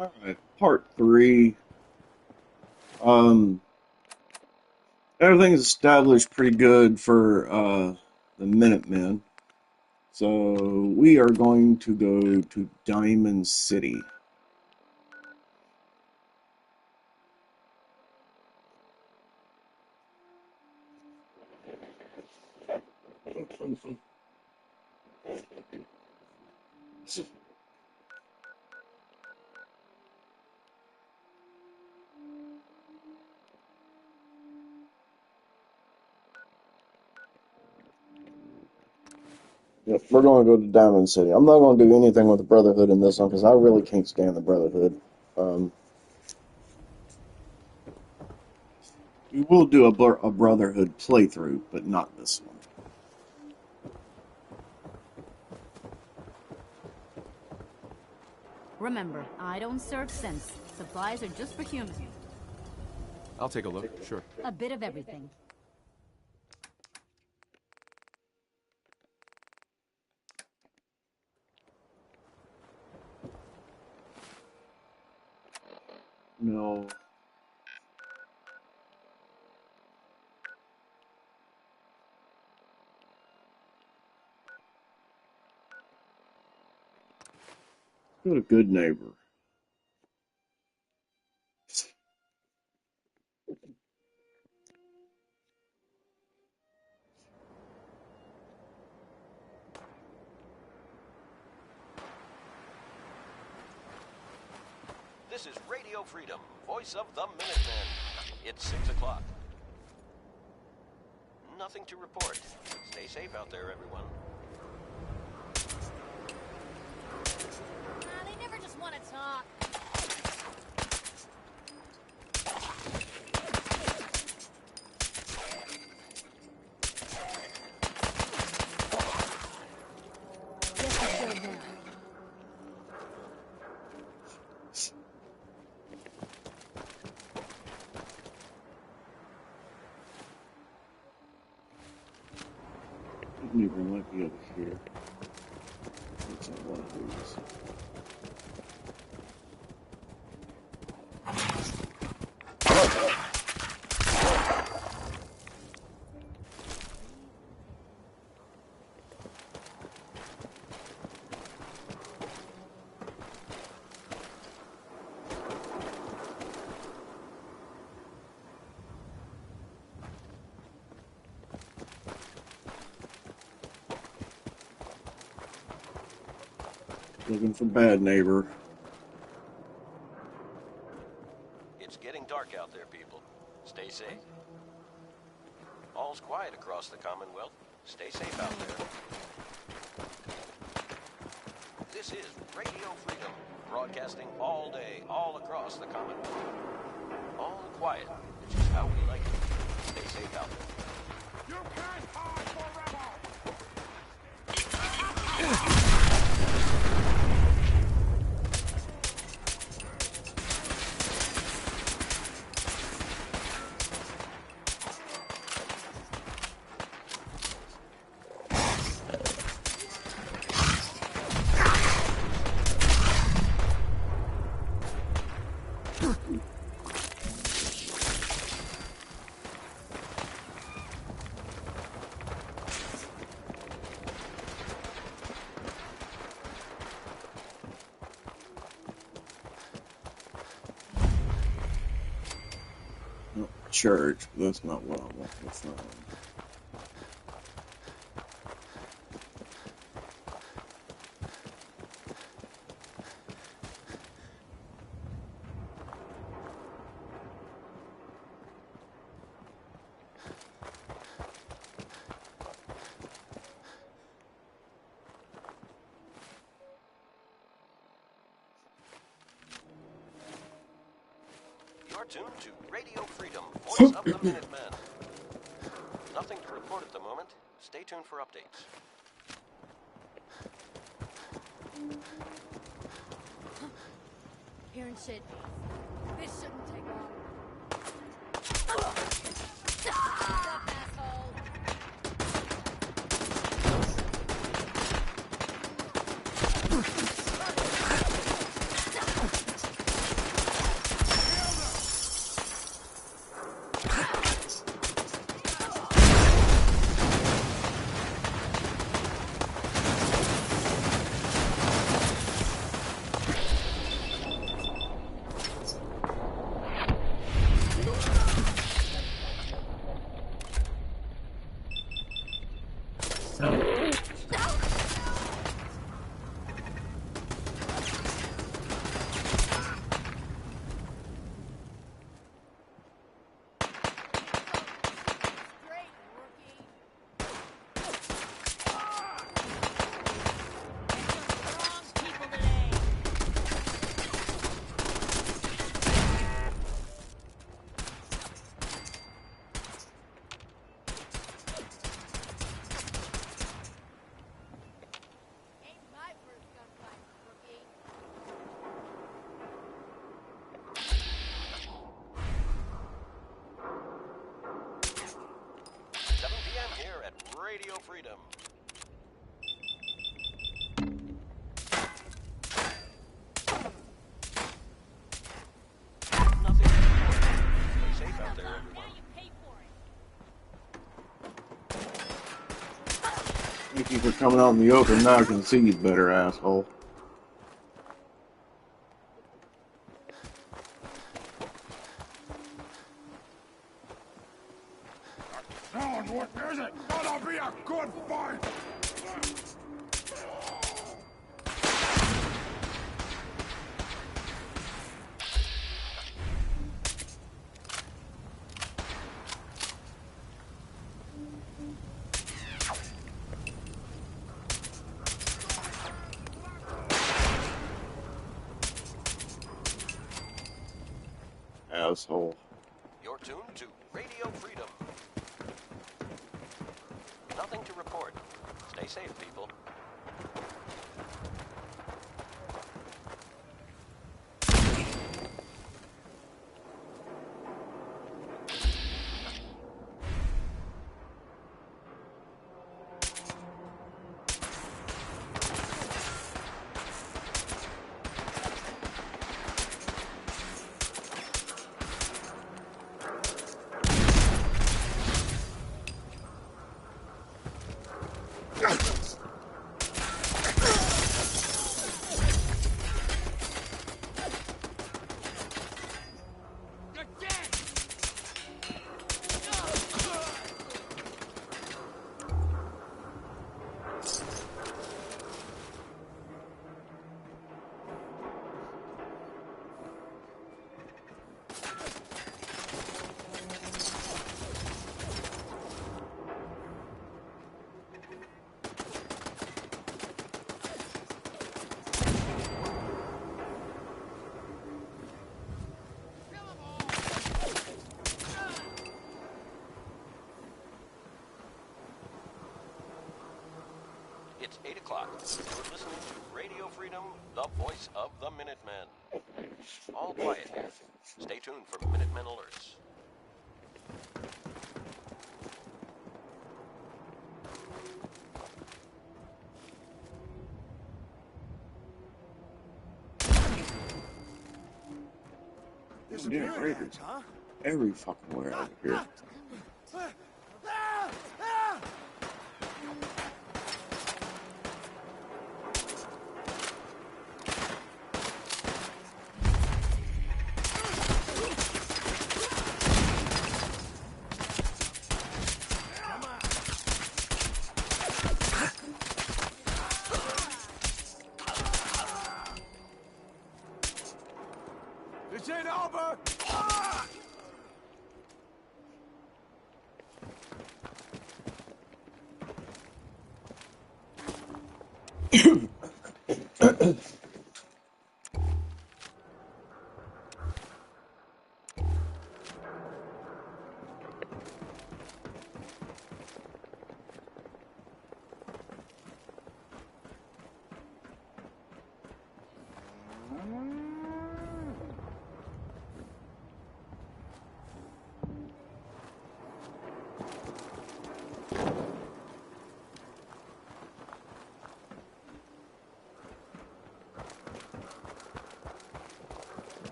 All right, part three. Um, Everything's established pretty good for the Minutemen. So we are going to go to Diamond City. Yep, we're going to go to Diamond City. I'm not going to do anything with the Brotherhood in this one because I really can't stand the Brotherhood. Um, we will do a Brotherhood playthrough, but not this one. Remember, I don't serve sense. Supplies are just for humans. I'll take a look, sure. A bit of everything. No. Go to Good Neighbor. This is Radio Freedom, voice of the Minutemen. It's 6 o'clock. Nothing to report. Stay safe out there, everyone. They never just want to talk. Good Neighbor might be over here. It's not one of these. Looking for Bad Neighbor. It's getting dark out there, people. Stay safe. All's quiet across the Commonwealth. Stay safe out there. This is Radio Freedom, broadcasting all day, all across the Commonwealth. All quiet, which is how we like it. Stay safe out there. You can't hide forever! Church, but that's not what I want to find. You're tuned to Radio Freedom, voice of the Minutemen. Nothing to report at the moment. Stay tuned for updates. Hearing shit. This shouldn't take long. If we're coming out in the open, now I can see you better, asshole. Now what is it? Gonna be a good fight! Asshole. You're tuned to Radio Freedom. Nothing to report. Stay safe, people. It's 8 o'clock. You're listening to Radio Freedom, the voice of the Minutemen. All quiet here. Stay tuned for Minutemen alerts. Yeah, raiders. Every fucking where out here. This ain't over!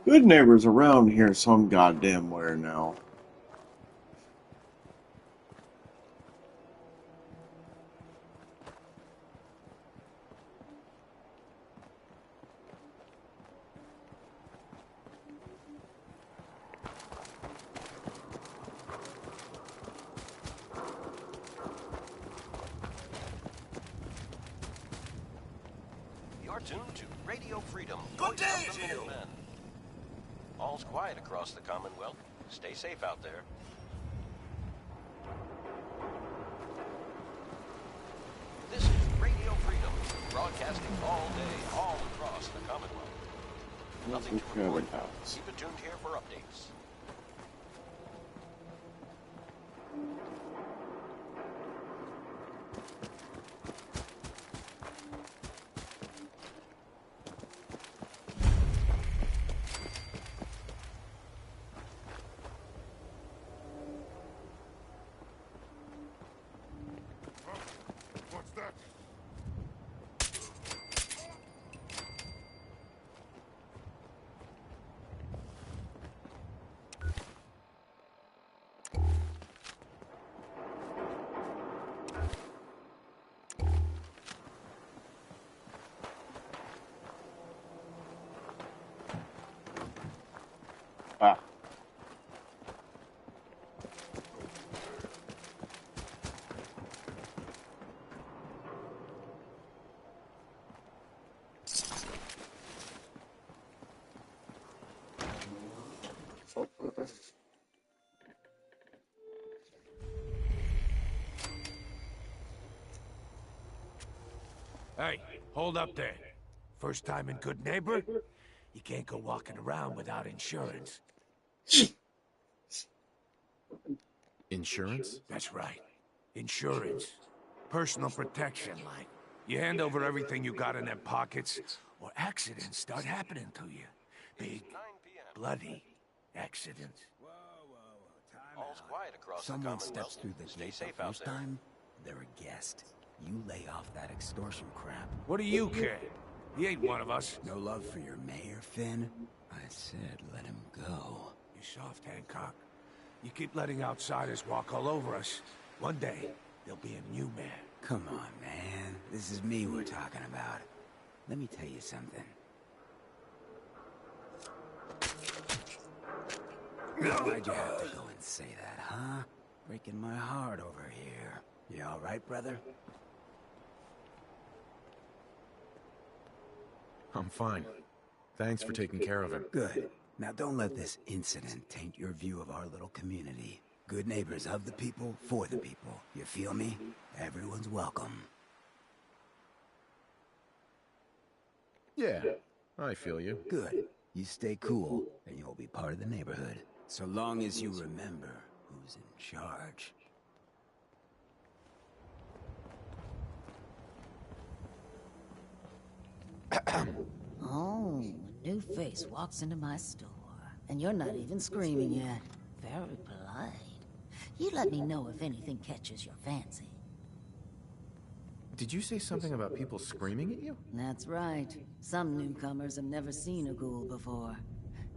Good neighbors around here some goddamn where now. You're tuned to Radio Freedom, Good voice day of the to you. Minutemen. All's quiet across the Commonwealth. Stay safe out there. This is Radio Freedom, broadcasting all day, all across the Commonwealth. Nothing to report. Keep it tuned here for updates. Hey, hold up there. First time in Good Neighbor? You can't go walking around without insurance. Insurance? That's right. Insurance. Personal protection, like. You hand over everything you got in them pockets, or accidents start happening to you. Big, 9 p.m. bloody accidents. All's quiet across Someone the steps Commonwealth. through the Stay gate safe the out first there. time, they're a guest. You lay off that extortion crap. What do you care? He ain't one of us. No love for your mayor, Finn? I said let him go. You soft, Hancock. You keep letting outsiders walk all over us. One day, there'll be a new man. Come on, man. This is me we're talking about. Let me tell you something. Why'd you have to go and say that, huh? Breaking my heart over here. You all right, brother? I'm fine. Thanks for taking care of him. Good. Now don't let this incident taint your view of our little community. Good neighbors of the people, for the people. You feel me? Everyone's welcome. Yeah, I feel you. Good. You stay cool, and you'll be part of the neighborhood. So long as you remember who's in charge. Oh, a new face walks into my store. And you're not even screaming yet. Very polite. You let me know if anything catches your fancy. Did you say something about people screaming at you? That's right. Some newcomers have never seen a ghoul before.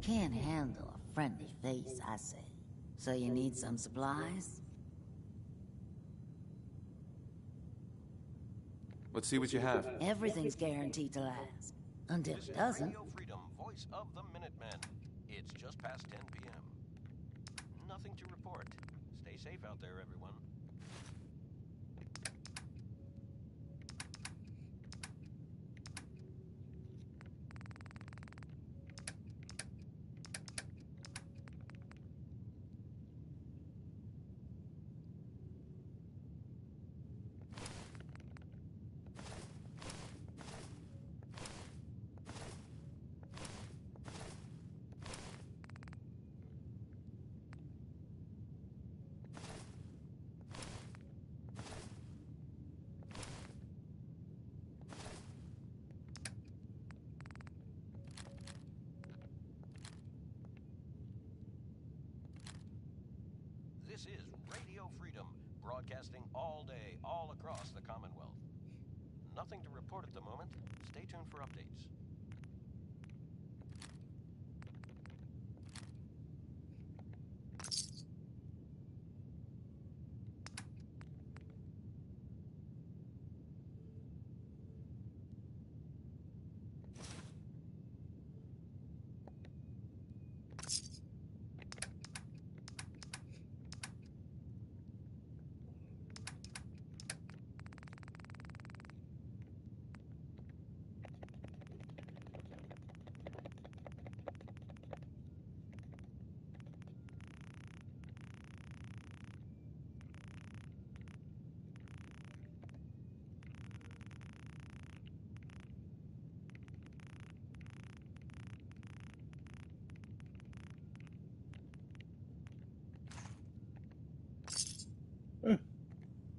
Can't handle a friendly face, I say. So you need some supplies? Let's see what you have. Everything's guaranteed to last. Until This it is doesn't. Radio Freedom, voice of the Minutemen. It's just past 10 p.m. Nothing to report. Stay safe out there, everyone. This is Radio Freedom, broadcasting all day, all across the Commonwealth. Nothing to report at the moment. Stay tuned for updates.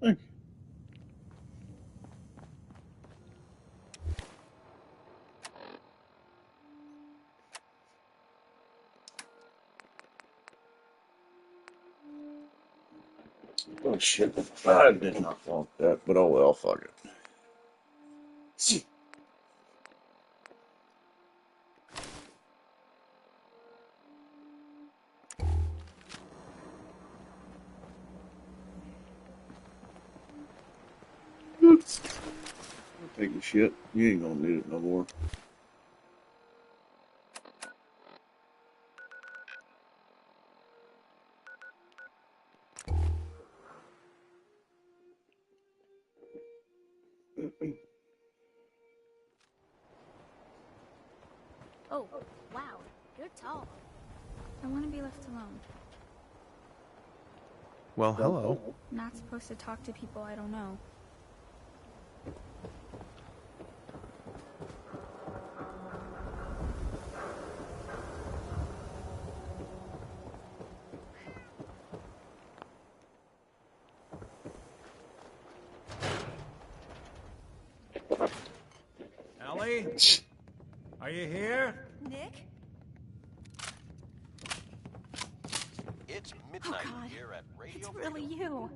Thank you. Oh shit. I did not want that, but oh well, fuck it. Take a shit. You ain't gonna need it no more. Oh, wow. You're tall. I want to be left alone. Well, hello. Not supposed to talk to people I don't know. Are you here? Nick? It's midnight God. here at Radio It's Freedom. really you.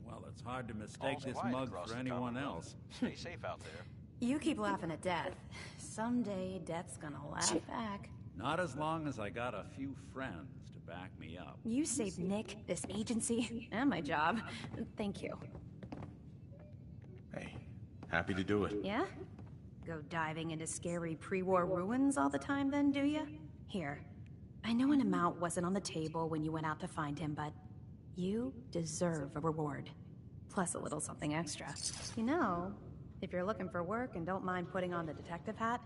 Well, it's hard to mistake All's this quiet mug across for the anyone Commonwealth. else. Stay safe out there. You keep laughing at death. Someday, death's gonna laugh back. Not as long as I got a few friends to back me up. You saved Nick, this agency, and my job. Thank you. Hey, happy to do it. Yeah? Go diving into scary pre-war ruins all the time then, do you? Here. I know an amount wasn't on the table when you went out to find him, but you deserve a reward. Plus a little something extra. You know, if you're looking for work and don't mind putting on the detective hat,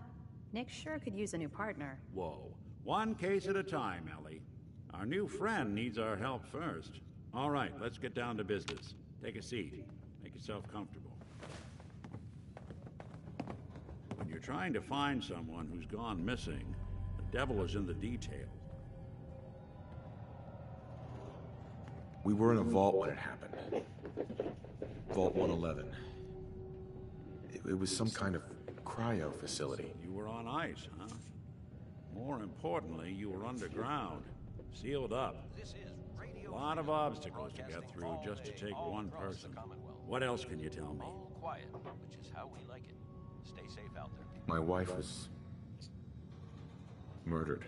Nick sure could use a new partner. Whoa. One case at a time, Ellie. Our new friend needs our help first. All right, let's get down to business. Take a seat. Make yourself comfortable. When you're trying to find someone who's gone missing, the devil is in the details. We were in a vault when it happened. Vault 111. It was some kind of cryo facility. You were on ice, huh? More importantly, you were underground, sealed up. This is Radio A lot of Freedom, obstacles to get broadcasting through all just to day, take all one across the person. Commonwealth. What else can you tell me? All quiet, which is how we like it. Stay safe out there, people. My wife was murdered.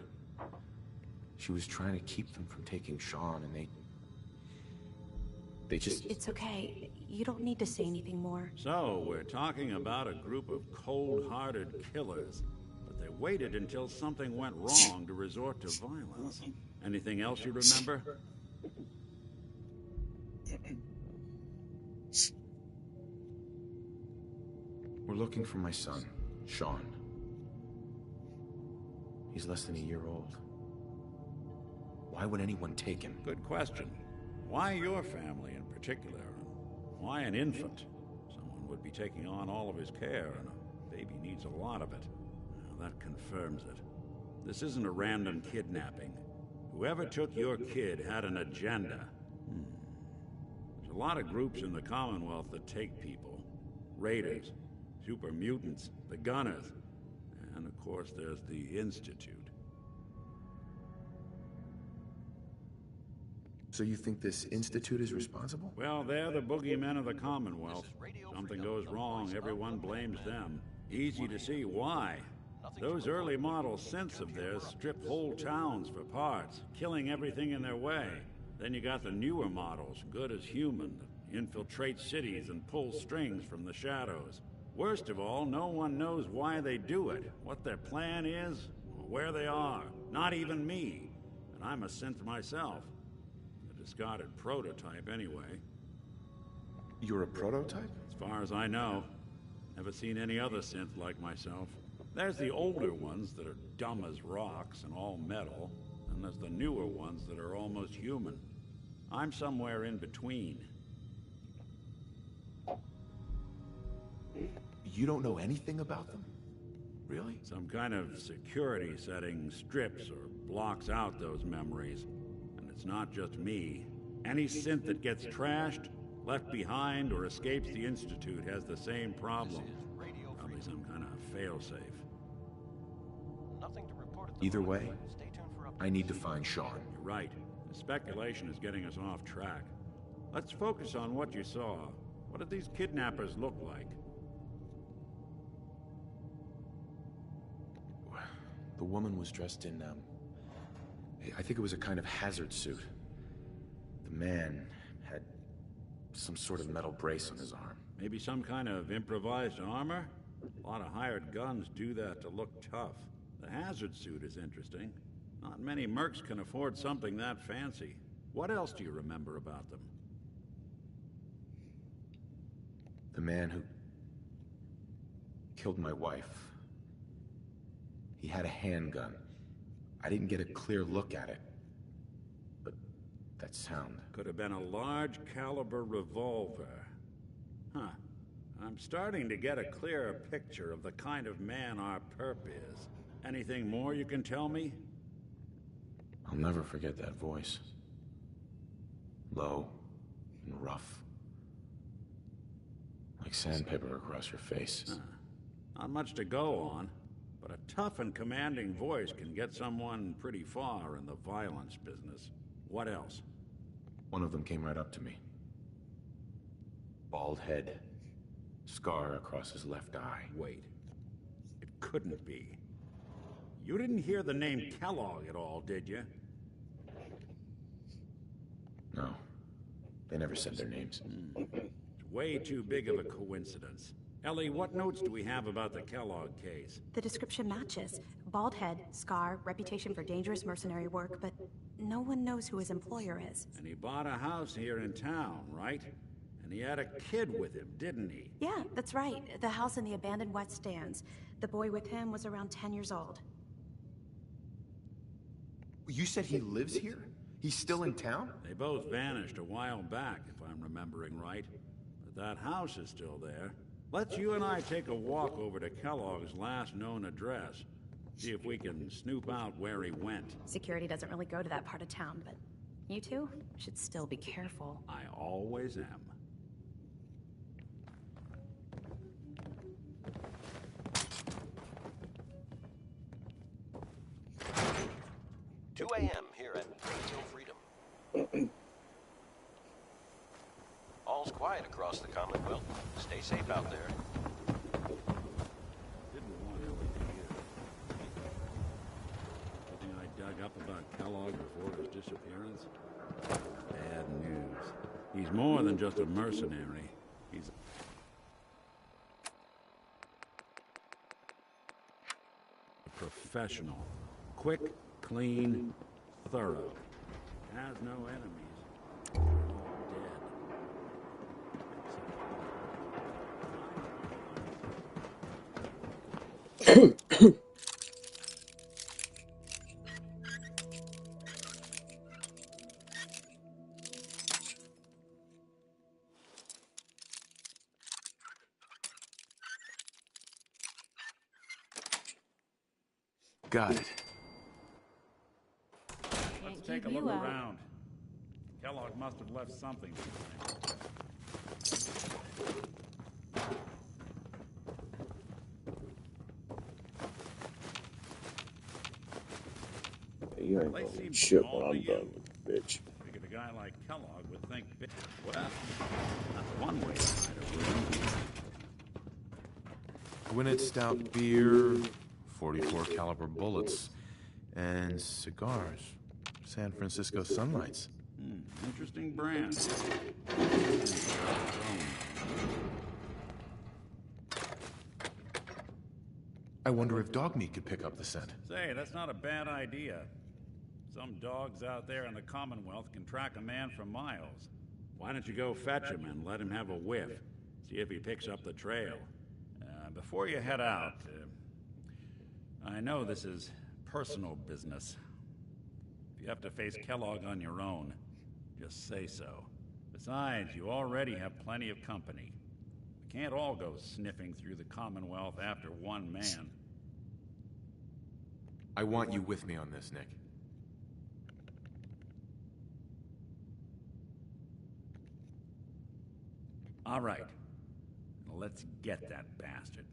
She was trying to keep them from taking Sean, and they just... It's okay. You don't need to say anything more. So, we're talking about a group of cold-hearted killers, but they waited until something went wrong to resort to violence. Anything else you remember? We're looking for my son, Sean. He's less than a year old. Why would anyone take him? Good question. Why your family in particular? Why an infant? Someone would be taking on all of his care, and a baby needs a lot of it. Well, that confirms it. This isn't a random kidnapping. Whoever took your kid had an agenda. There's a lot of groups in the Commonwealth that take people. Raiders, super mutants, the Gunners, and of course there's the Institute. So you think this institute is responsible? Well, they're the boogeymen of the Commonwealth. This is Radio Something Freedom, goes the wrong, voice of everyone the blames men. them. Easy to see why. Those early model synths of theirs strip whole towns for parts, killing everything in their way. Then you got the newer models, good as human, that infiltrate cities and pull strings from the shadows. Worst of all, no one knows why they do it, what their plan is, or where they are. Not even me. And I'm a synth myself. A discarded prototype, anyway. You're a prototype? As far as I know. Never seen any other synth like myself. There's the older ones that are dumb as rocks and all metal, and there's the newer ones that are almost human. I'm somewhere in between. You don't know anything about them? Really? Some kind of security setting strips or blocks out those memories. And it's not just me. Any synth that gets trashed, left behind, or escapes the Institute has the same problem. Probably some kind of failsafe. Nothing to report at the Either moment, way, but stay tuned for updates. I need to find Sean. You're right. The speculation is getting us off track. Let's focus on what you saw. What did these kidnappers look like? The woman was dressed in, I think it was a kind of hazard suit. The man had some sort of metal brace on his arm. Maybe some kind of improvised armor? A lot of hired guns do that to look tough. The hazard suit is interesting. Not many mercs can afford something that fancy. What else do you remember about them? The man who killed my wife. He had a handgun. I didn't get a clear look at it. But that sound... Could have been a large caliber revolver. Huh. I'm starting to get a clearer picture of the kind of man our perp is. Anything more you can tell me? I'll never forget that voice. Low and rough. Like sandpaper across your face. Not much to go on. But a tough and commanding voice can get someone pretty far in the violence business. What else? One of them came right up to me. Bald head. Scar across his left eye. Wait. It couldn't be. You didn't hear the name Kellogg at all, did you? No. They never said their names. It's way too big of a coincidence. Ellie, what notes do we have about the Kellogg case? The description matches. Bald head, scar, reputation for dangerous mercenary work, but no one knows who his employer is. And he bought a house here in town, right? And he had a kid with him, didn't he? Yeah, that's right. The house in the abandoned West Stands. The boy with him was around 10 years old. You said he lives here? He's still in town? They both vanished a while back, if I'm remembering right. But that house is still there. Let's you and I take a walk over to Kellogg's last known address. See if we can snoop out where he went. Security doesn't really go to that part of town, but you two should still be careful. I always am. Two a.m. here at Radio Freedom. All's quiet across the Commonwealth. Stay safe out there. Didn't want Ellie to hear. Anything I dug up about Kellogg before his disappearance? Bad news. He's more than just a mercenary. He's a professional. Quick, clean, thorough. Has no enemies. They're all dead. Got it. Let's take a look around. Kellogg must have left something behind. You ain't Place gonna seems shit small when to I'm you. done with the bitch. Figured a guy like Kellogg would think, well, that's one way to hide a room. Gwinnett stout beer, 44 caliber bullets, and cigars. San Francisco Sunlights. Interesting brand. I wonder if dog meat could pick up the scent. Say, that's not a bad idea. Some dogs out there in the Commonwealth can track a man for miles. Why don't you go fetch him and let him have a whiff? See if he picks up the trail. Before you head out, I know this is personal business. If you have to face Kellogg on your own, just say so. Besides, you already have plenty of company. We can't all go sniffing through the Commonwealth after one man. I want you with me on this, Nick. All right. Let's get that bastard.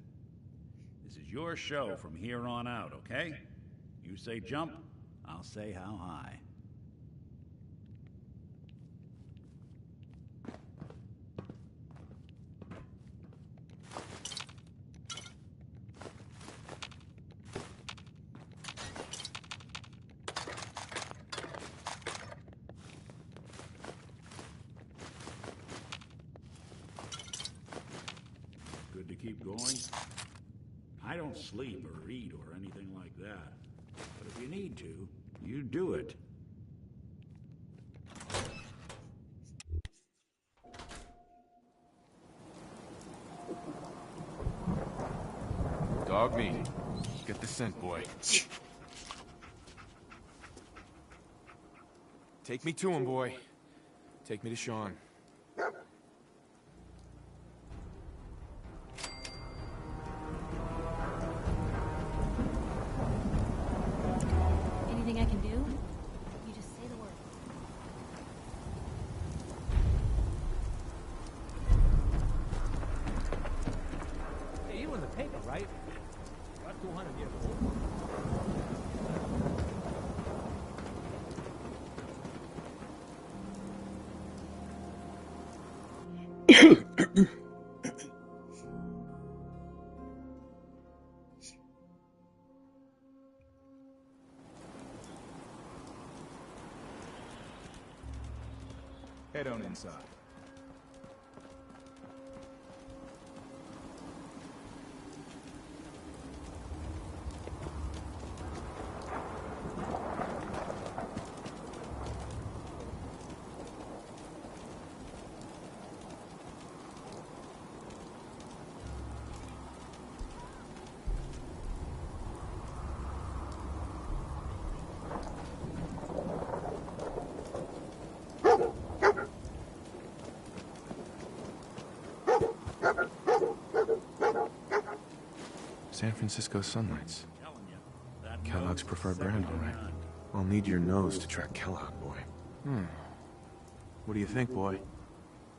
This is your show from here on out, okay? You say jump, I'll say how high. Good to keep going? I don't sleep or eat or anything like that. But if you need to, you do it. Dog meat. Get the scent, boy. Take me to him, boy. Take me to Sean. Anything I can do? You just say the word. Hey, you in the paper, right? Got 200 years old. Head on inside. San Francisco Sunlights. Kellogg's preferred brand, all right. I'll need your nose to track Kellogg, boy. What do you think, boy?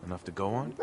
Enough to go on?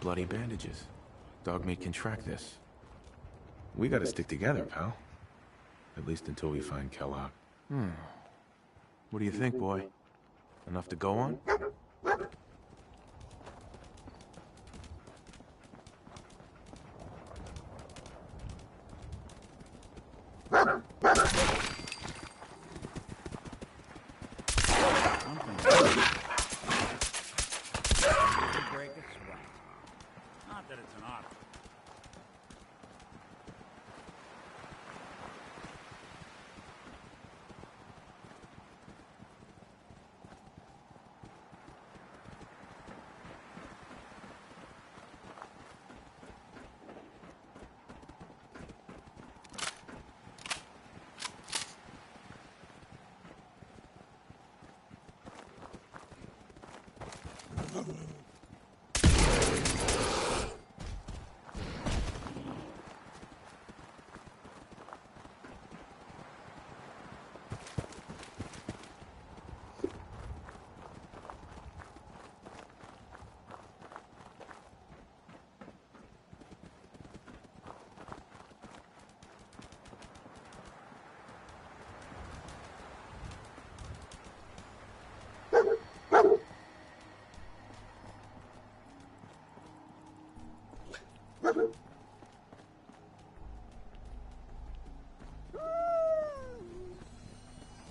Bloody bandages. Dogmeat can track this. We gotta stick together, pal. At least until we find Kellogg. What do you think, boy? Enough to go on? Not that it's an auto.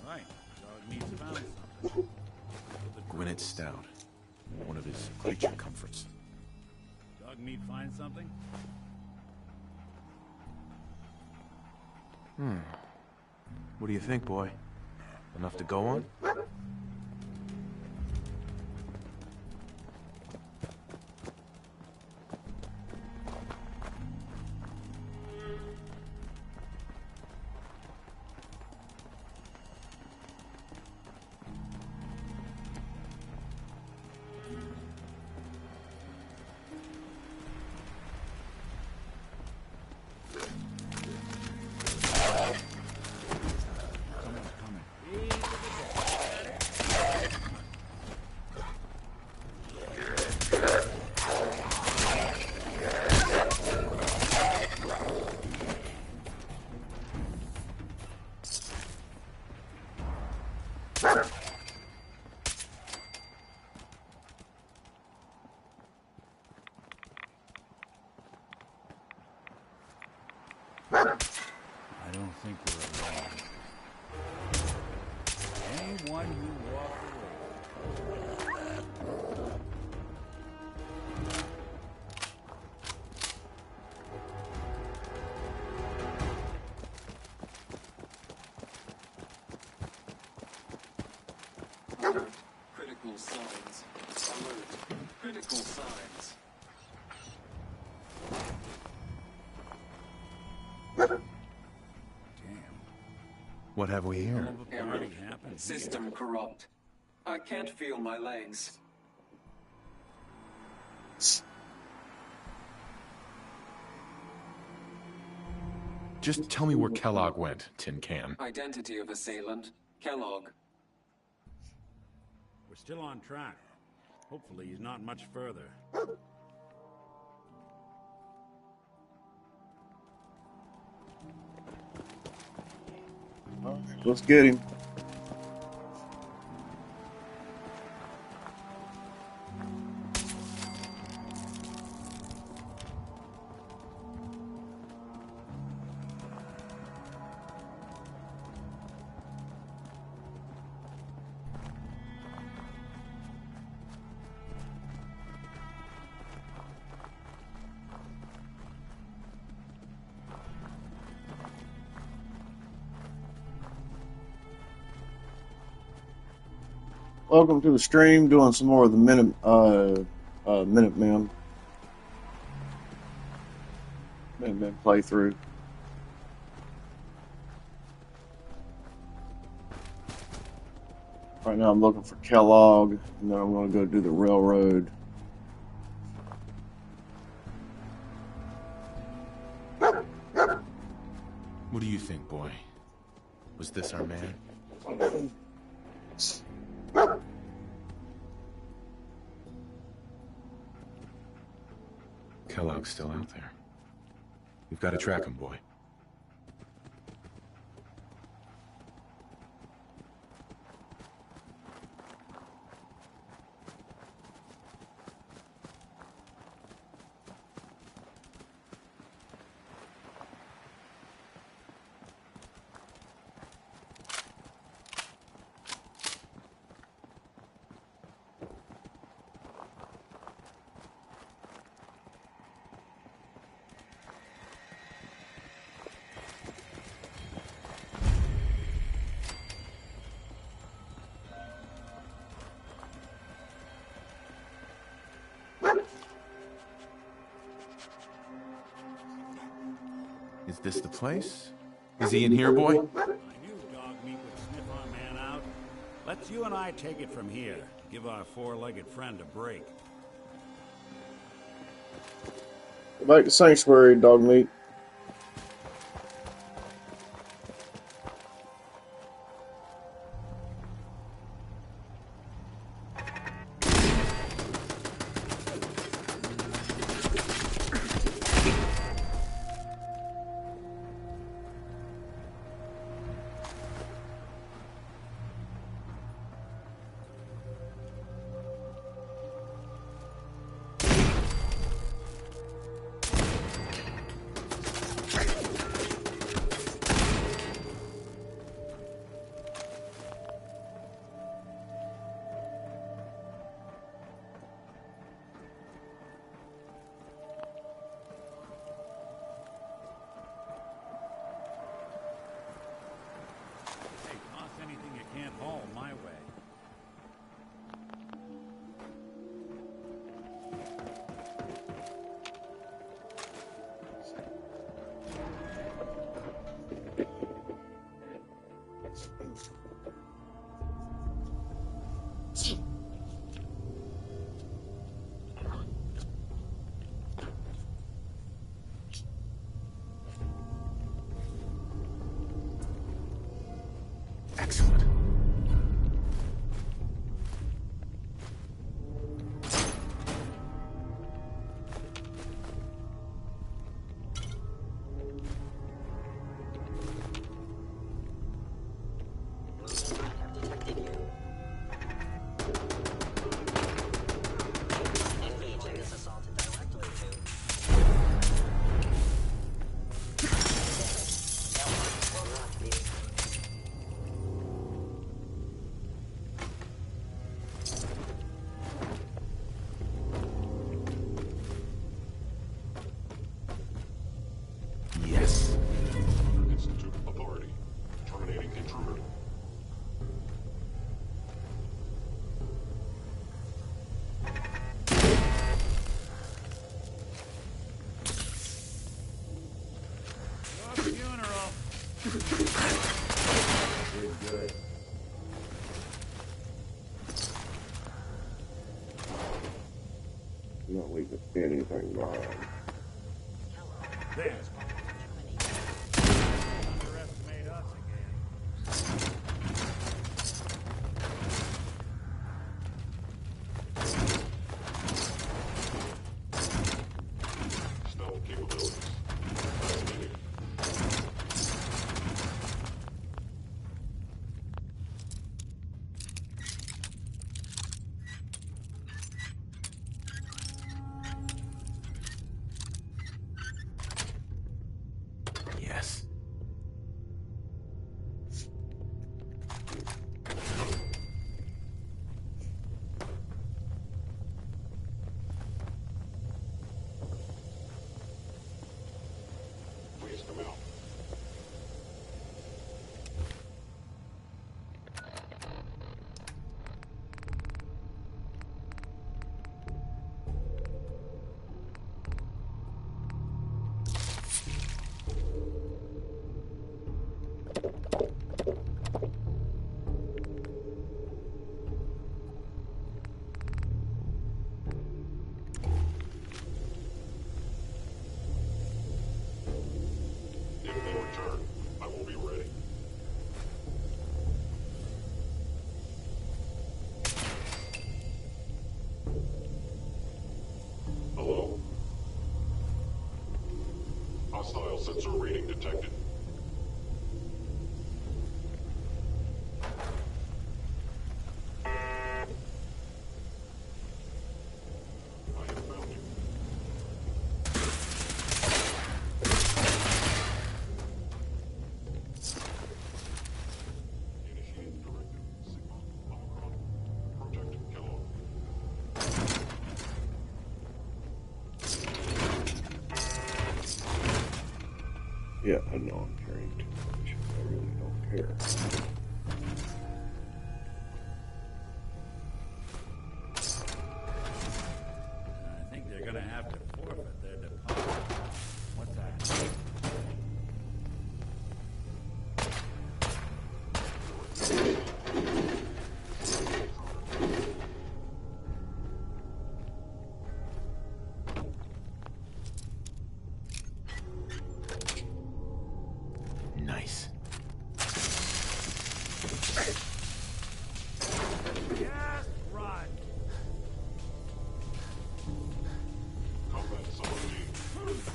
Right, Dogmeat's found something. Gwinnett Stout. One of his creature comforts. Dogmeat find something? What do you think, boy? Enough to go on? I don't think we're alone. Anyone who walked Alert. Critical signs. Alert. Critical signs. What have we here? Error. System corrupt. I can't feel my legs. Just tell me where Kellogg went, Tin Can. Identity of assailant. Kellogg. We're still on track. Hopefully he's not much further. Let's get him. Welcome to the stream. Doing some more of the Minutemen playthrough. Right now, I'm looking for Kellogg, and then I'm going to go do the railroad. What do you think, boy? Was this our man? Kellogg's still out there. We've got to track him, boy. Is this the place? Is he in here, boy? I knew Dogmeat would sniff our man out. Let's you and I take it from here. Give our four-legged friend a break. Go back to Sanctuary, Dogmeat. Good. I'm not leaving anything behind. There. Underestimate us again. Stealth capabilities. Yes. Please come out. If they return, I will be ready. Hello? Hostile sensor reading detected. I have found you. Initiating directive. Sigma Omicron. Protect Kellogg. Yeah, I know I'm carrying too much. I really don't care. I think they're gonna have to forfeit their deposit. What's that? Nice. Just run! Combat subroutine.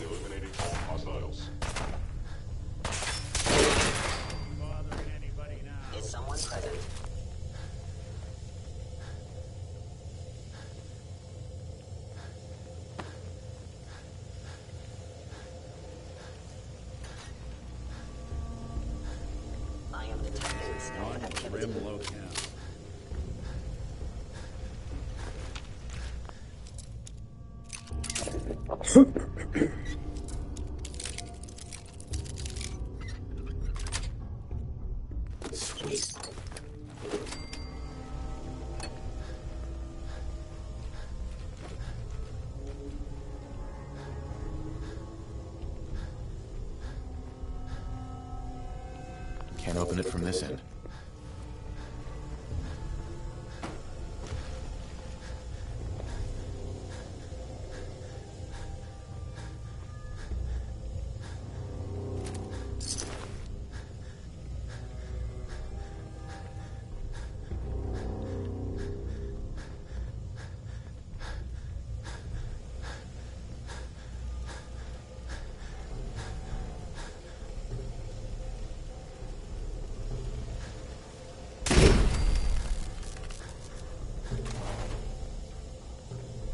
Eliminating all hostiles. Bothering anybody now? Is someone present? I am detecting stealth activity. Grim locale. Sweet. Can't open it from this end.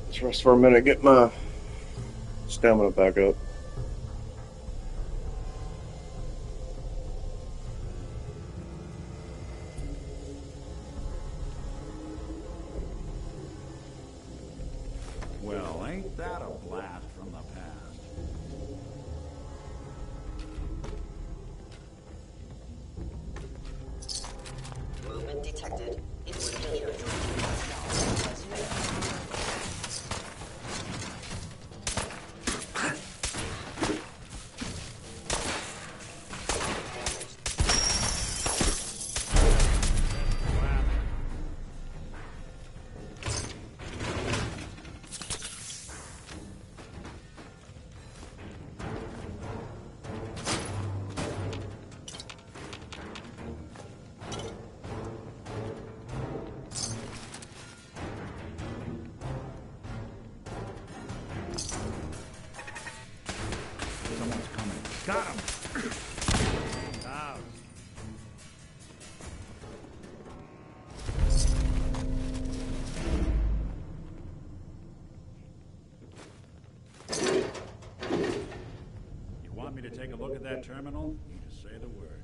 Let's rest for a minute, get my stamina back up. Well, ain't that a blast from the past? Movement detected. It would appear to be Someone's coming. Got him! Out. You want me to take a look at that terminal? You just say the word.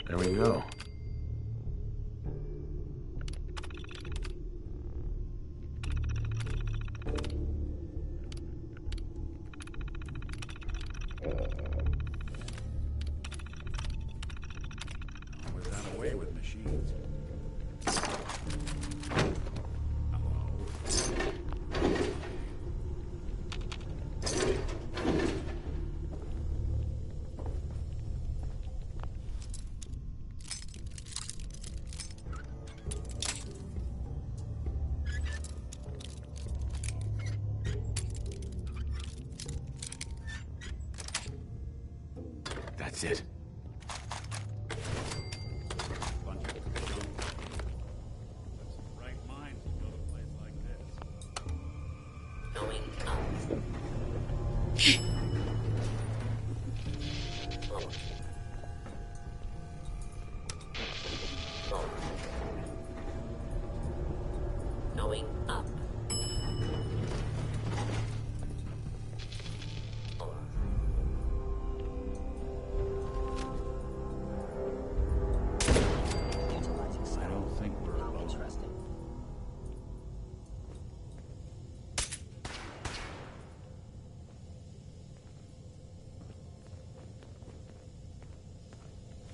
There we go. We've done away with machines. That's it. Bunch of junk. Got some bright minds to build a place like this. Going up. Lower. Going up. Lower. I don't think we're alone. Interesting.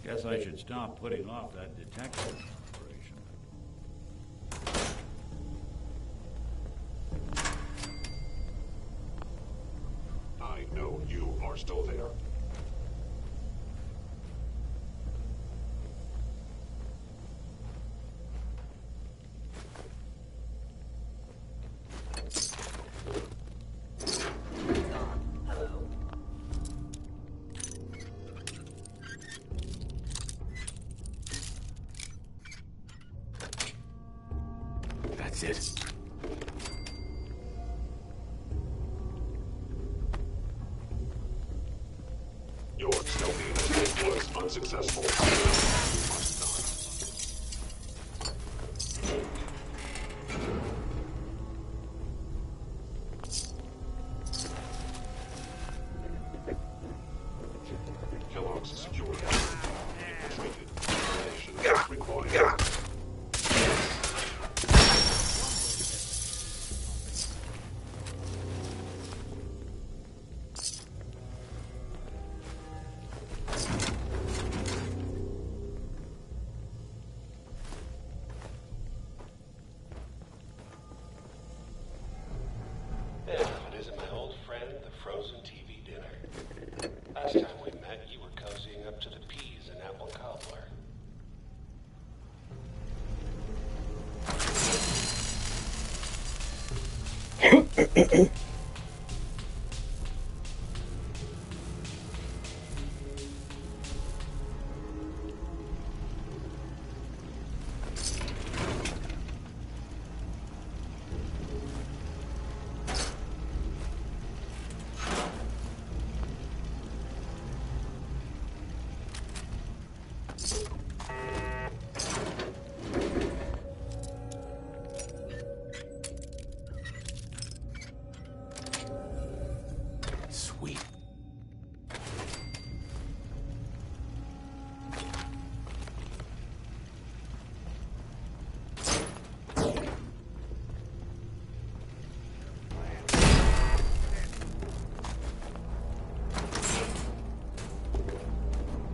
Guess I should stop putting off that detective operation. I know you are still there. Hello. That's it. Your stealthy escape was unsuccessful. You must not. Kellogg's security. Infiltrated. Termination required. Yeah, it isn't my old friend, the frozen TV dinner. Last time we met, you were cozying up to the peas and apple cobbler. Sweet.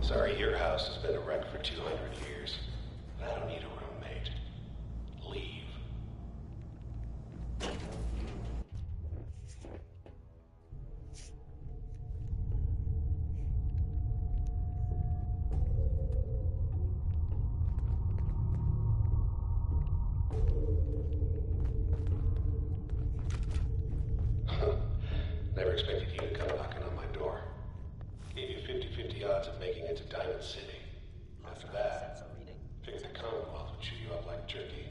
Sorry, your house has been a wreck for 200 years. But I don't need a roommate. Leave. Never expected you to come knocking on my door. Gave you 50-50 the odds of making it to Diamond City? After that, figure the Commonwealth would chew you up like jerky.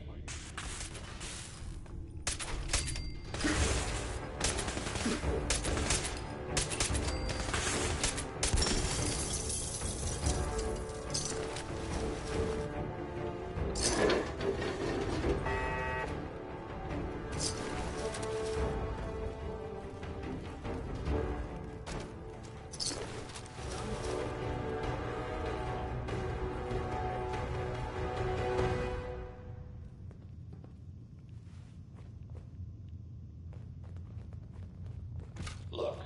Look,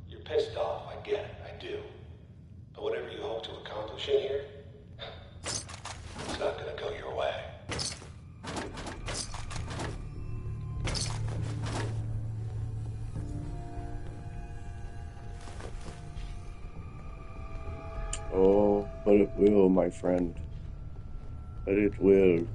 you're pissed off, I get it, I do. But whatever you hope to accomplish in here, it's not gonna go your way. Oh, but it will, my friend. But it will.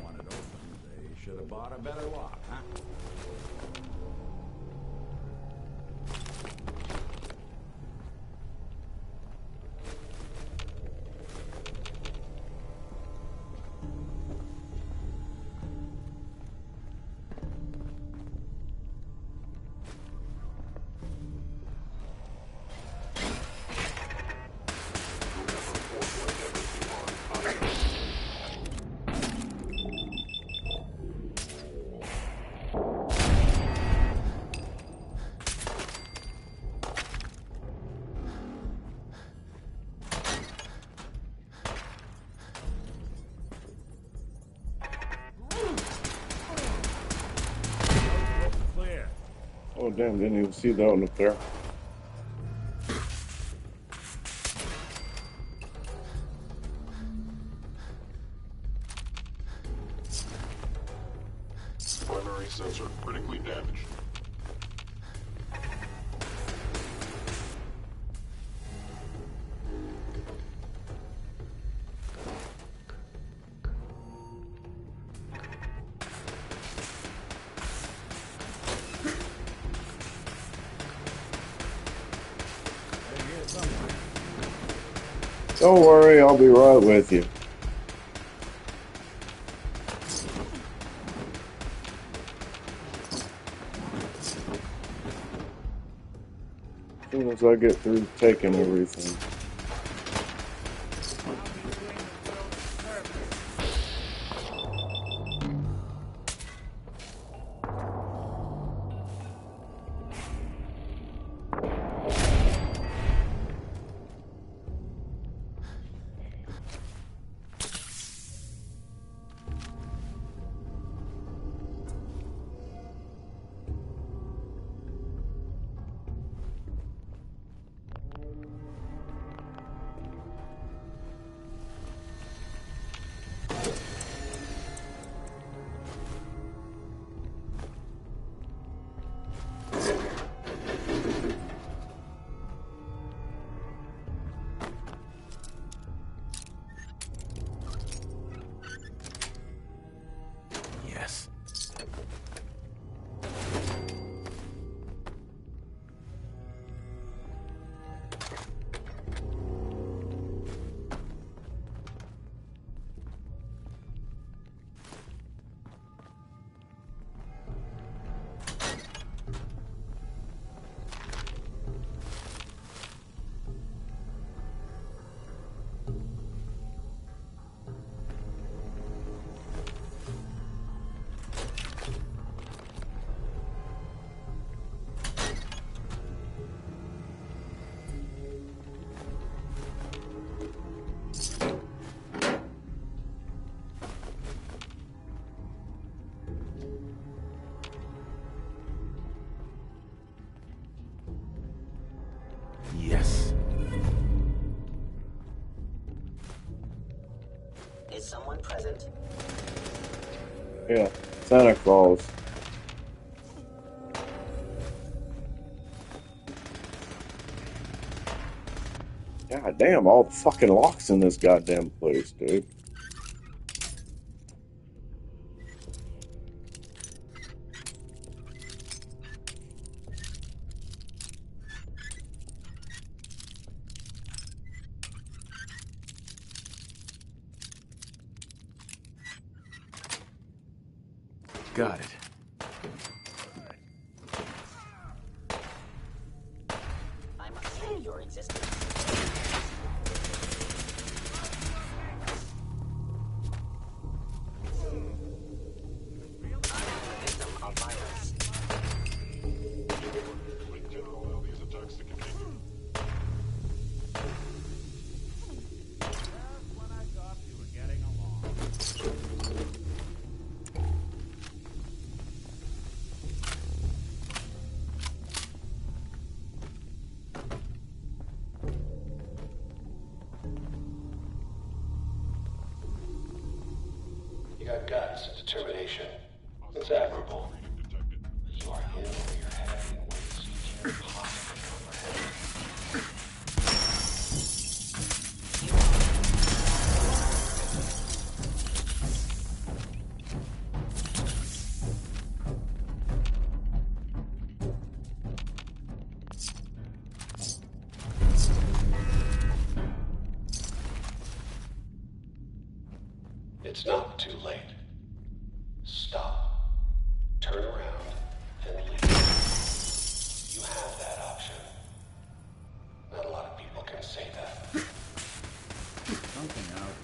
Wanted open, they should have bought a better lock, huh? Clear. Oh, damn, didn't even see that one up there. Primary sensor critically damaged. Don't worry, I'll be right with you. As soon as I get through taking everything. Yes. Yes. Is someone present? Yeah, Santa Claus. God God damn, all the fucking locks in this goddamn place, dude. Got it. I must thank your existence. Victim of violence. In general, allow these attacks to continue. Just when I thought we were getting along. You got guts and determination. It's admirable. But you are in over your head in ways you can't possibly comprehend. It's not too late. Stop. Turn around and leave. You have that option. Not a lot of people can say that. Something out.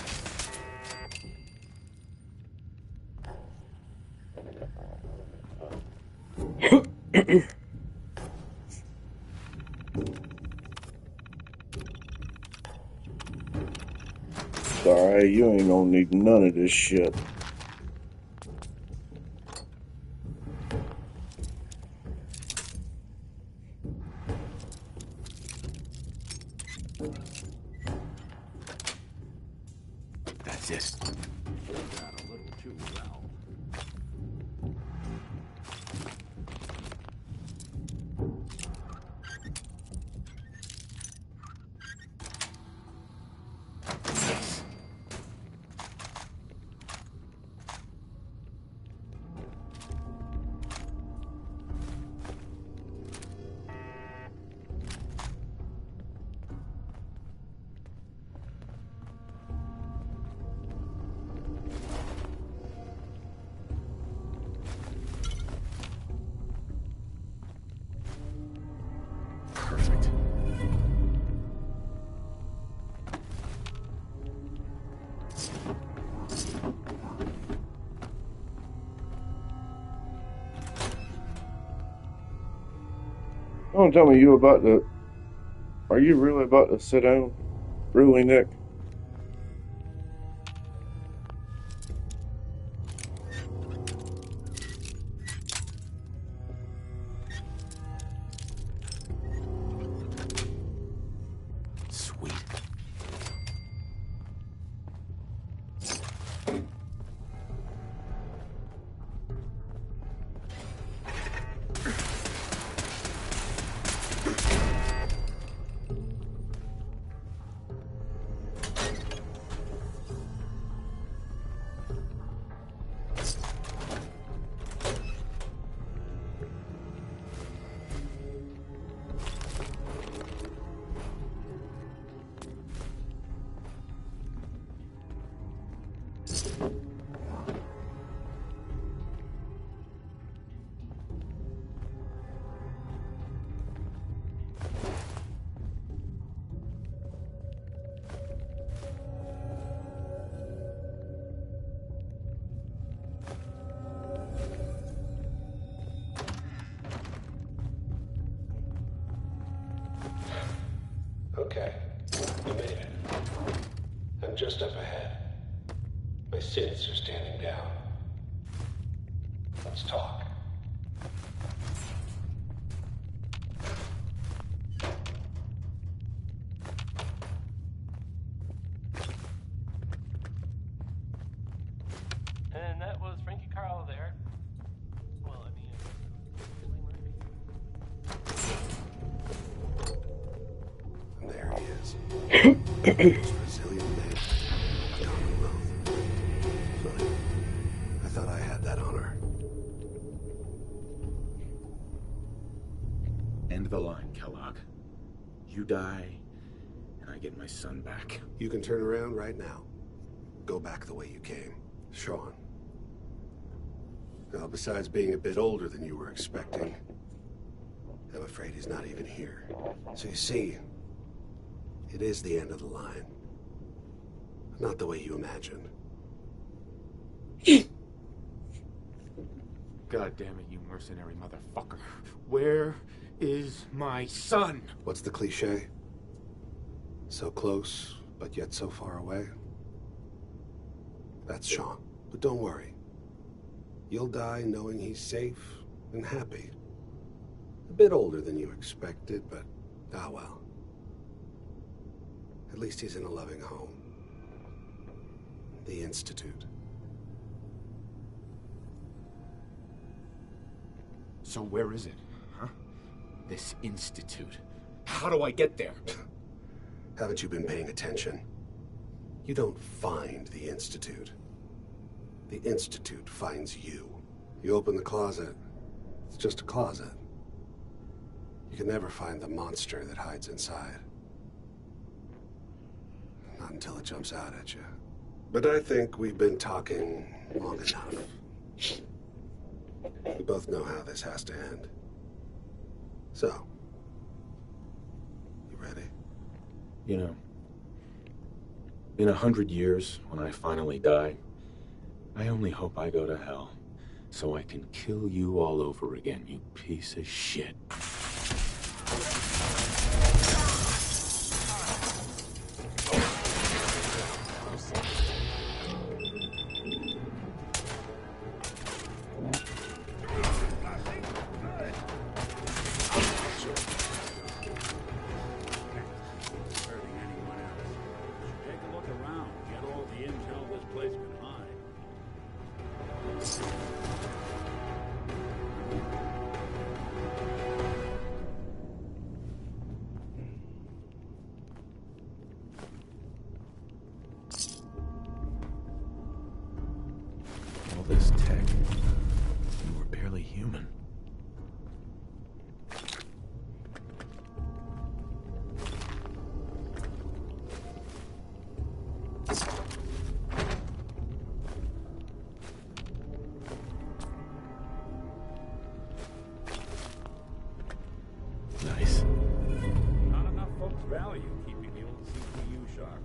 Sorry, you ain't gonna need none of this shit. That's it. Got a little too well. Perfect. Don't tell me you about to... Are you really about to sit down? Really, Nick? Sweet. Okay, you made it. I'm just up ahead. My sins are standing down. Let's talk. And that was Frankie Carl there. Well, I mean... There he is. Brazilian name, Commonwealth. Funny. I thought I had that honor. End the line, Kellogg. You die, and I get my son back. You can turn around right now. Go back the way you came. Sean. Now, besides being a bit older than you were expecting, I'm afraid he's not even here. So you see, it is the end of the line. Not the way you imagined. God damn it, you mercenary motherfucker. Where is my son? What's the cliche? So close, but yet so far away? That's Sean. But don't worry. You'll die knowing he's safe and happy. A bit older than you expected, but ah well. At least he's in a loving home. The Institute. So where is it, huh? This institute. How do I get there? Haven't you been paying attention? You don't find the Institute. The Institute finds you. You open the closet, it's just a closet. You can never find the monster that hides inside. Not until it jumps out at you. But I think we've been talking long enough. We both know how this has to end. So, you ready? You know, in 100 years, when I finally die, I only hope I go to hell, so I can kill you all over again, you piece of shit. All this tech, you were barely human. Nice. Not enough folks value keeping the old CPU sharp.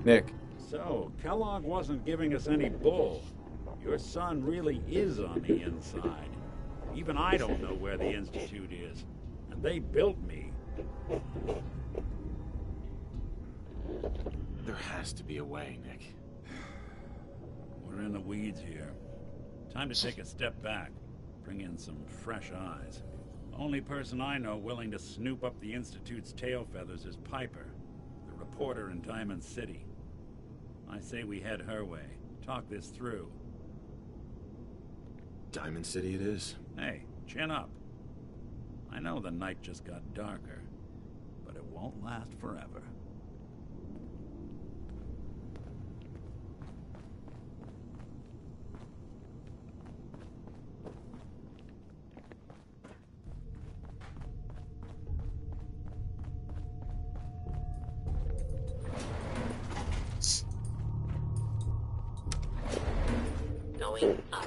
Nick. So, Kellogg wasn't giving us any bull. Your son really is on the inside. Even I don't know where the Institute is. And they built me. There has to be a way, Nick. We're in the weeds here. Time to take a step back. Bring in some fresh eyes. The only person I know willing to snoop up the Institute's tail feathers is Piper, the reporter in Diamond City. I say we head her way. Talk this through. Diamond City it is. Hey, chin up. I know the night just got darker, but it won't last forever. Going up.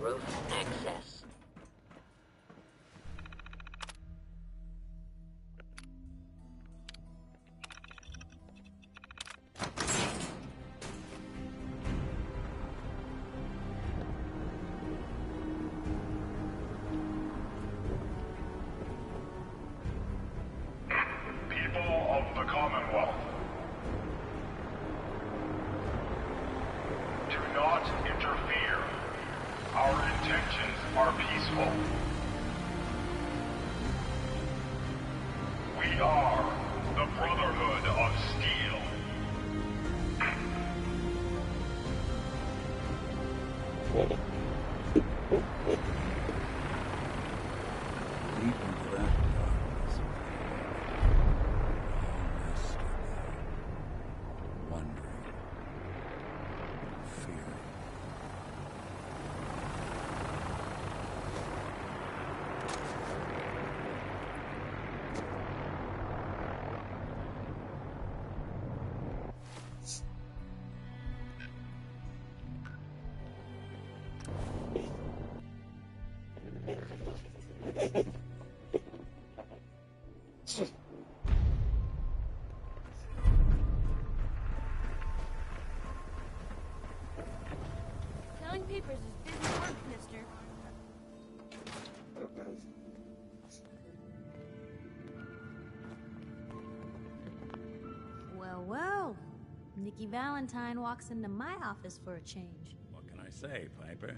roof access. People of the Commonwealth, do not interfere. Our intentions are peaceful. We are the Brotherhood of Steel. Deep into that darkness, all stood there, wondering, fearing. Selling papers is busy work, mister. Well, well. Nikki Valentine walks into my office for a change. What can I say, Piper?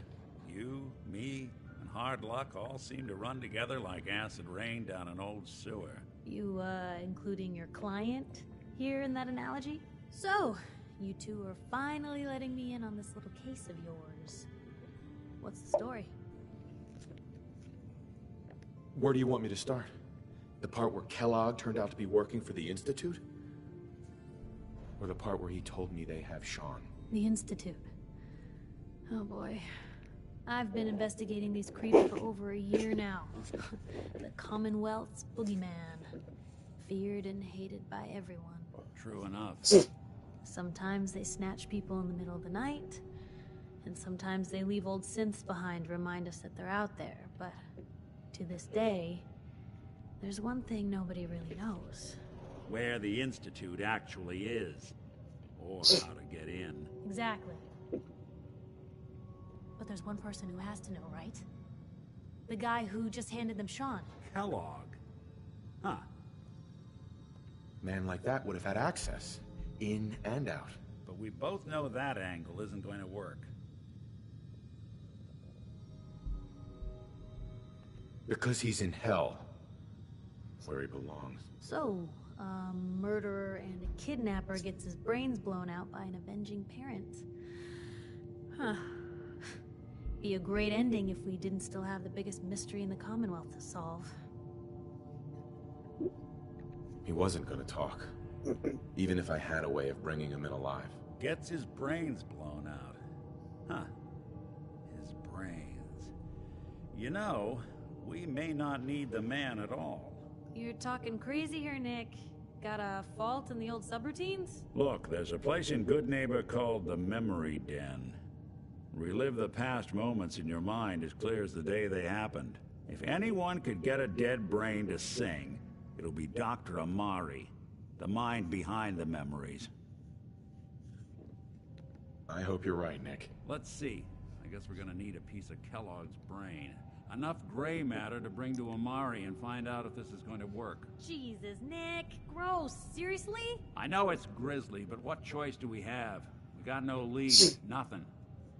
You, me, and hard luck all seem to run together like acid rain down an old sewer. You, including your client here in that analogy? So, you two are finally letting me in on this little case of yours. What's the story? Where do you want me to start? The part where Kellogg turned out to be working for the Institute? Or the part where he told me they have Sean? The Institute. Oh boy. I've been investigating these creeps for over a year now. The Commonwealth's boogeyman. Feared and hated by everyone. True enough. Sometimes they snatch people in the middle of the night, and sometimes they leave old synths behind to remind us that they're out there. But to this day, there's one thing nobody really knows. Where the Institute actually is. Or how to get in. Exactly. But there's one person who has to know, right? The guy who just handed them Sean. Kellogg. Huh. Man like that would have had access. In and out. But we both know that angle isn't going to work. Because he's in hell. Where he belongs. So, a murderer and a kidnapper gets his brains blown out by an avenging parent. Huh. Be a great ending if we didn't still have the biggest mystery in the Commonwealth to solve. He wasn't gonna talk. Even if I had a way of bringing him in alive. Gets his brains blown out. Huh. His brains. You know, we may not need the man at all. You're talking crazy here, Nick. Got a fault in the old subroutines? Look, there's a place in Good Neighbor called the Memory Den. Relive the past moments in your mind as clear as the day they happened. If anyone could get a dead brain to sing, it'll be Dr. Amari, the mind behind the memories. I hope you're right, Nick. Let's see. I guess we're gonna need a piece of Kellogg's brain. Enough gray matter to bring to Amari and find out if this is going to work. Jesus, Nick. Gross. Seriously? I know it's grisly, but what choice do we have? We got no lead. Nothing.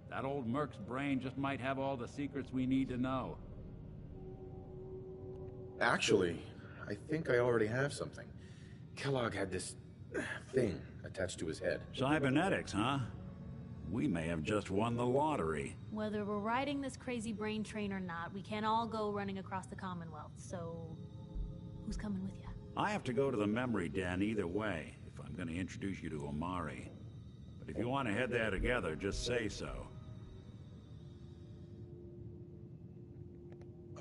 That old Merc's brain just might have all the secrets we need to know. Actually, I think I already have something. Kellogg had this thing attached to his head. Cybernetics, huh? We may have just won the lottery. Whether we're riding this crazy brain train or not, we can't all go running across the Commonwealth, so... who's coming with you? I have to go to the Memory Den either way, if I'm gonna introduce you to Amari. But if you want to head there together, just say so.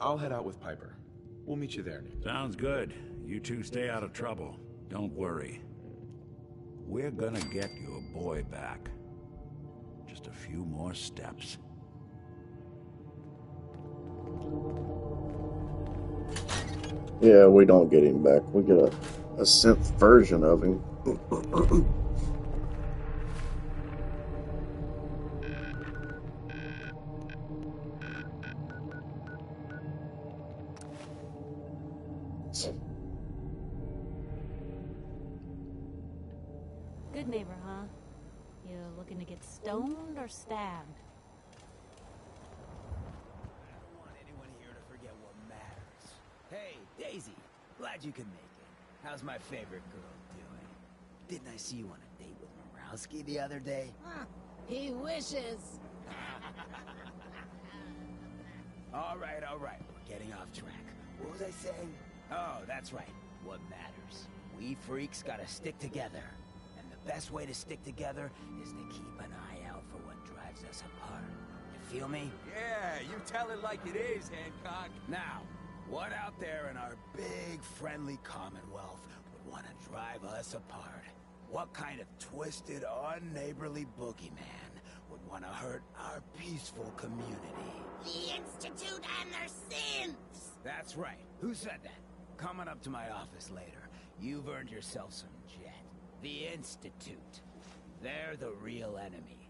I'll head out with Piper. We'll meet you there, Nick. Sounds good. You two stay out of trouble. Don't worry. We're gonna get your boy back. Just a few more steps. Yeah, we don't get him back. We get a synth version of him. Good neighbor, huh? You looking to get stoned or stabbed? I don't want anyone here to forget what matters. Hey, Daisy. Glad you could make it. How's my favorite girl doing? Didn't I see you on a date with Morowski the other day? He wishes. All right. We're getting off track. What was I saying? Oh, that's right. What matters. We freaks gotta stick together. And the best way to stick together is to keep an eye out for what drives us apart. You feel me? Yeah, you tell it like it is, Hancock. Now, what out there in our big, friendly Commonwealth would want to drive us apart? What kind of twisted, unneighborly boogeyman would want to hurt our peaceful community? The Institute and their sins! That's right. Who said that? Coming up to my office later, you've earned yourself some jet. The Institute. They're the real enemy.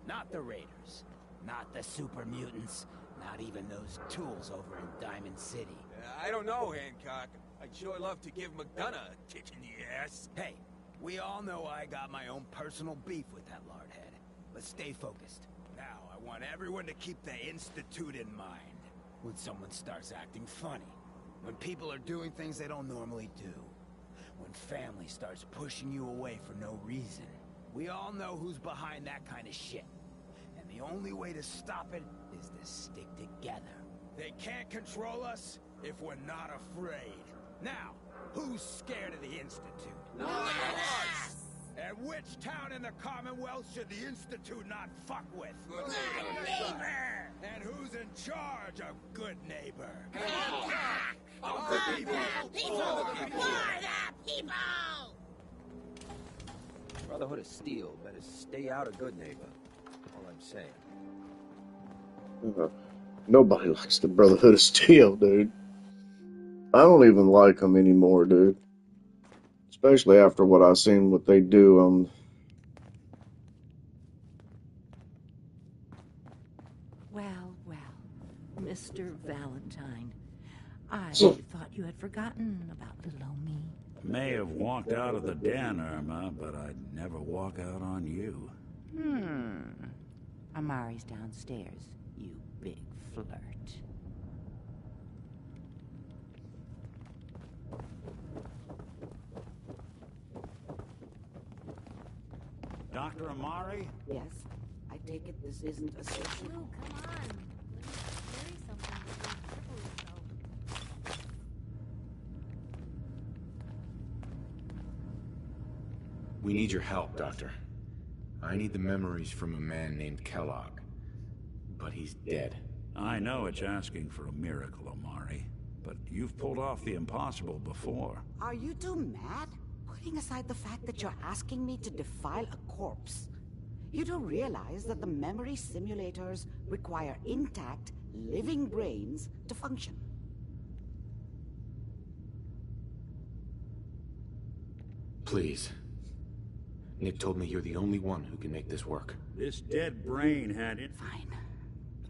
Not the Raiders. Not the super mutants. Not even those tools over in Diamond City. I don't know, Hancock. I'd sure love to give McDonough a kick in the ass. Hey, we all know I got my own personal beef with that lardhead. But stay focused. Now, I want everyone to keep the Institute in mind. When someone starts acting funny. When people are doing things they don't normally do. When family starts pushing you away for no reason. We all know who's behind that kind of shit. And the only way to stop it is to stick together. They can't control us if we're not afraid. Now, who's scared of the Institute? Not us! And which town in the Commonwealth should the Institute not fuck with? Good neighbor! And who's in charge of Good Neighbor? Hancock! Of the people! People! For the people! Brotherhood of Steel better stay out of Good Neighbor. All I'm saying. Nobody likes the Brotherhood of Steel, dude. I don't even like them anymore, dude. Especially after what I've seen what they do. Well, Mr. Valentine, I thought you had forgotten about little old me. May have walked out of the den, Irma, but I'd never walk out on you. Amari's downstairs, you big flirt. Dr. Amari? Yes, I take it this isn't a social... No, come on. Let me carry something before you cripple yourself. We need your help, Doctor. I need the memories from a man named Kellogg. But he's dead. I know it's asking for a miracle, Amari. But you've pulled off the impossible before. Are you two mad? Putting aside the fact that you're asking me to defile a corpse, you do realize that the memory simulators require intact, living brains to function. Please. Nick told me you're the only one who can make this work. This dead brain had it. Fine.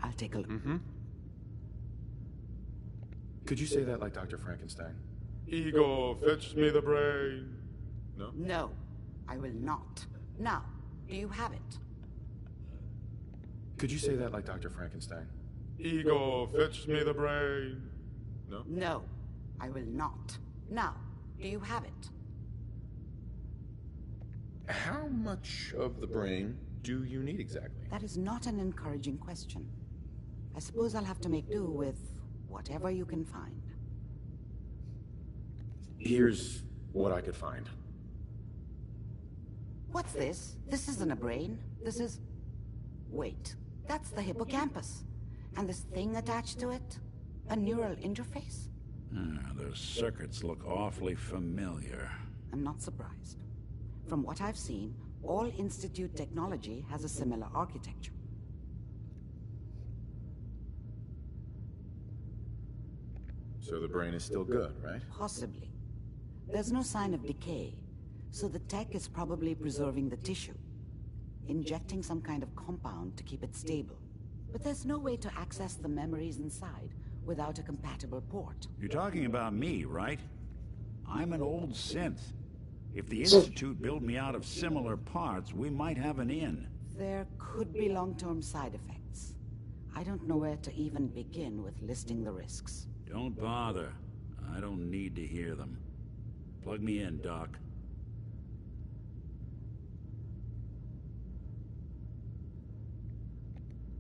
I'll take a look. Could you say that like Dr. Frankenstein? Ego, fetch me the brain. No? No, I will not. Now, do you have it? Could you say that like Dr. Frankenstein? Ego, fetch me the brain. No? No, I will not. Now, do you have it? How much of the brain do you need exactly? That is not an encouraging question. I suppose I'll have to make do with whatever you can find. Here's what I could find. What's this? This isn't a brain. This is... Wait, that's the hippocampus. And this thing attached to it? A neural interface? Those circuits look awfully familiar. I'm not surprised. From what I've seen, all Institute technology has a similar architecture. So the brain is still good, right? Possibly. There's no sign of decay, so the tech is probably preserving the tissue, injecting some kind of compound to keep it stable. But there's no way to access the memories inside without a compatible port. You're talking about me, right? I'm an old synth. If the Institute built me out of similar parts, we might have an in. There could be long-term side effects. I don't know where to even begin with listing the risks. Don't bother. I don't need to hear them. Plug me in, Doc.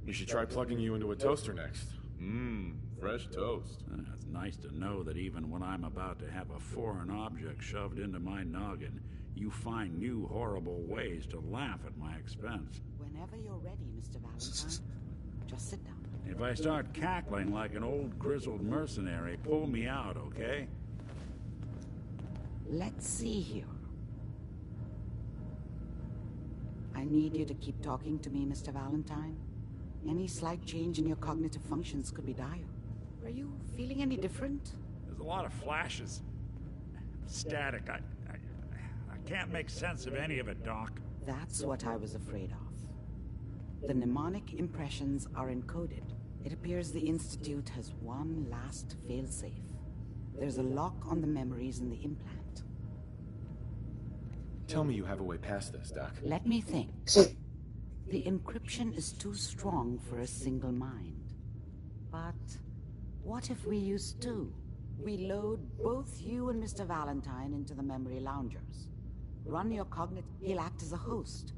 We should try plugging you into a toaster next. Fresh toast. It's nice to know that even when I'm about to have a foreign object shoved into my noggin, you find new horrible ways to laugh at my expense. Whenever you're ready, Mr. Valentine, just sit down. If I start cackling like an old grizzled mercenary, pull me out, okay? Let's see here. I need you to keep talking to me, Mr. Valentine. Any slight change in your cognitive functions could be dire. Are you feeling any different? There's a lot of flashes. Static. I can't make sense of any of it, Doc. That's what I was afraid of. The mnemonic impressions are encoded. It appears the Institute has one last failsafe. There's a lock on the memories in the implant. Tell me you have a way past this, Doc. Let me think. The encryption is too strong for a single mind. But what if we use two? We load both you and Mr. Valentine into the memory loungers. Run your cognitive... He'll act as a host.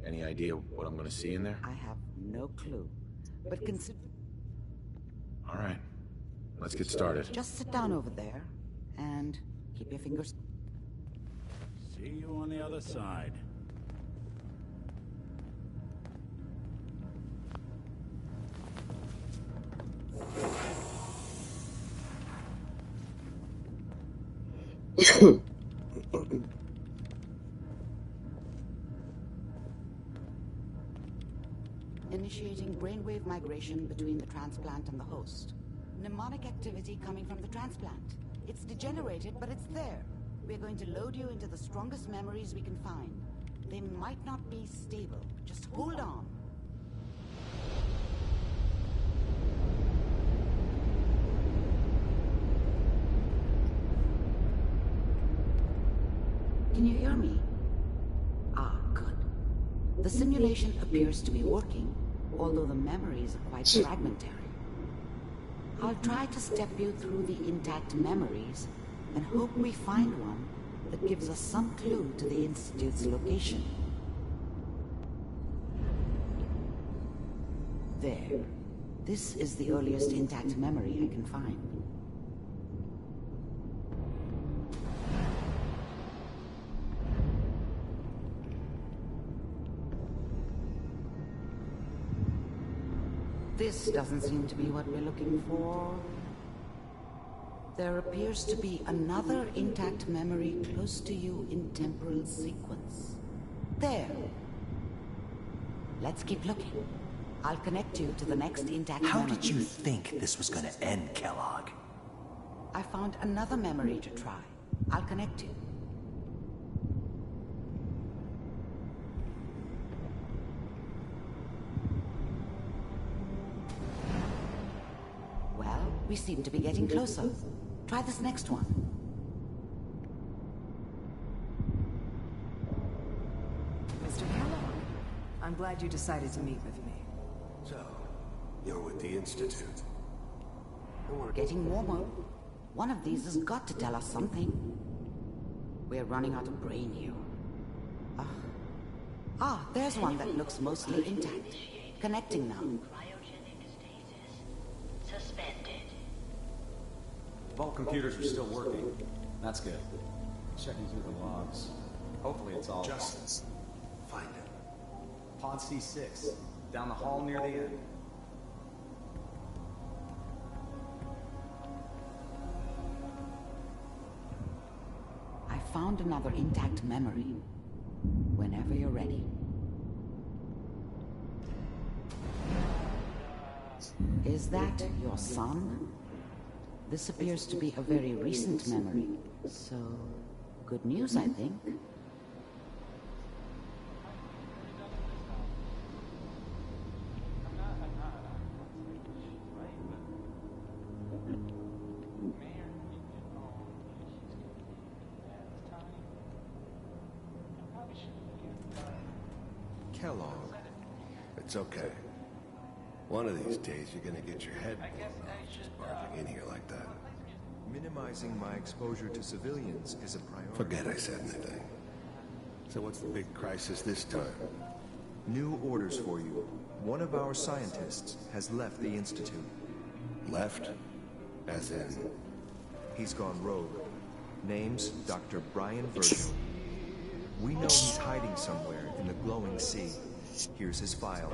Any idea what I'm gonna see in there? I have no clue. But consider... All right. Let's get started. Just sit down over there and keep your fingers... See you on the other side. Initiating brainwave migration between the transplant and the host. Mnemonic activity coming from the transplant. It's degenerated, but it's there. We're going to load you into the strongest memories we can find. They might not be stable. Just hold on. Can you hear me? Ah, good. The simulation appears to be working, although the memories are quite fragmentary. I'll try to step you through the intact memories and hope we find one that gives us some clue to the Institute's location. There. This is the earliest intact memory I can find. This doesn't seem to be what we're looking for. There appears to be another intact memory close to you in temporal sequence. There. Let's keep looking. I'll connect you to the next intact memory. How did you think this was gonna end, Kellogg? I found another memory to try. I'll connect you. Well, we seem to be getting closer. Try this next one. Mr. Kellogg, I'm glad you decided to meet with me. So, you're with the Institute. We're getting warmer. One of these has got to tell us something. We're running out of brain here. There's one that looks mostly intact. Connecting now. If all computers are still working, that's good. Checking through the logs. Hopefully it's all... Justice. Find him. Pod C6. Down the hall near the end. I found another intact memory. Whenever you're ready. Is that your son? This appears to be a very recent memory, so good news, I think. Kellogg. It's okay. One of these days, you're gonna get your head blown off just barging in here like that. Minimizing my exposure to civilians is a priority. Forget I said anything. So what's the big crisis this time? New orders for you. One of our scientists has left the Institute. Left? As in? He's gone rogue. Name's Dr. Brian Virgil. We know he's hiding somewhere in the glowing sea. Here's his file.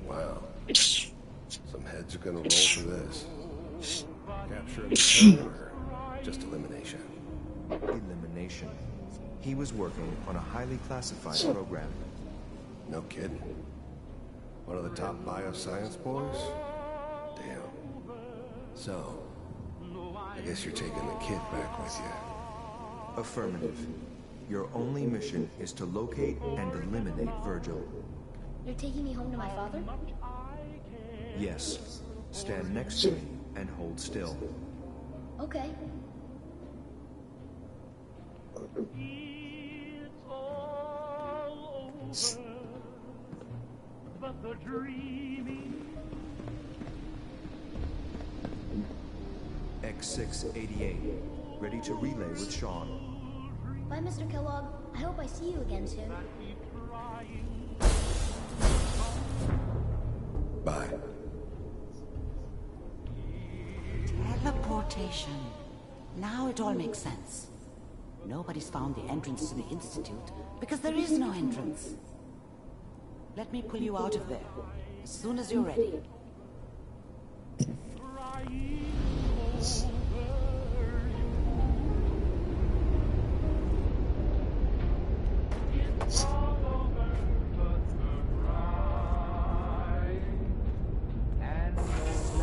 Wow. Some heads are gonna roll for this. Capture him or just elimination? Elimination. He was working on a highly classified program. No kidding. One of the top bioscience boys? Damn. So, I guess you're taking the kid back with you. Affirmative. Your only mission is to locate and eliminate Virgil. You're taking me home to my father? Yes. Stand next to me and hold still. Okay. But the dreaming. X688. Ready to relay with Sean. Bye, Mr. Kellogg. I hope I see you again soon. Bye. Teleportation. Now it all makes sense. Nobody's found the entrance to the Institute because there is no entrance. Let me pull you out of there as soon as you're ready. Slow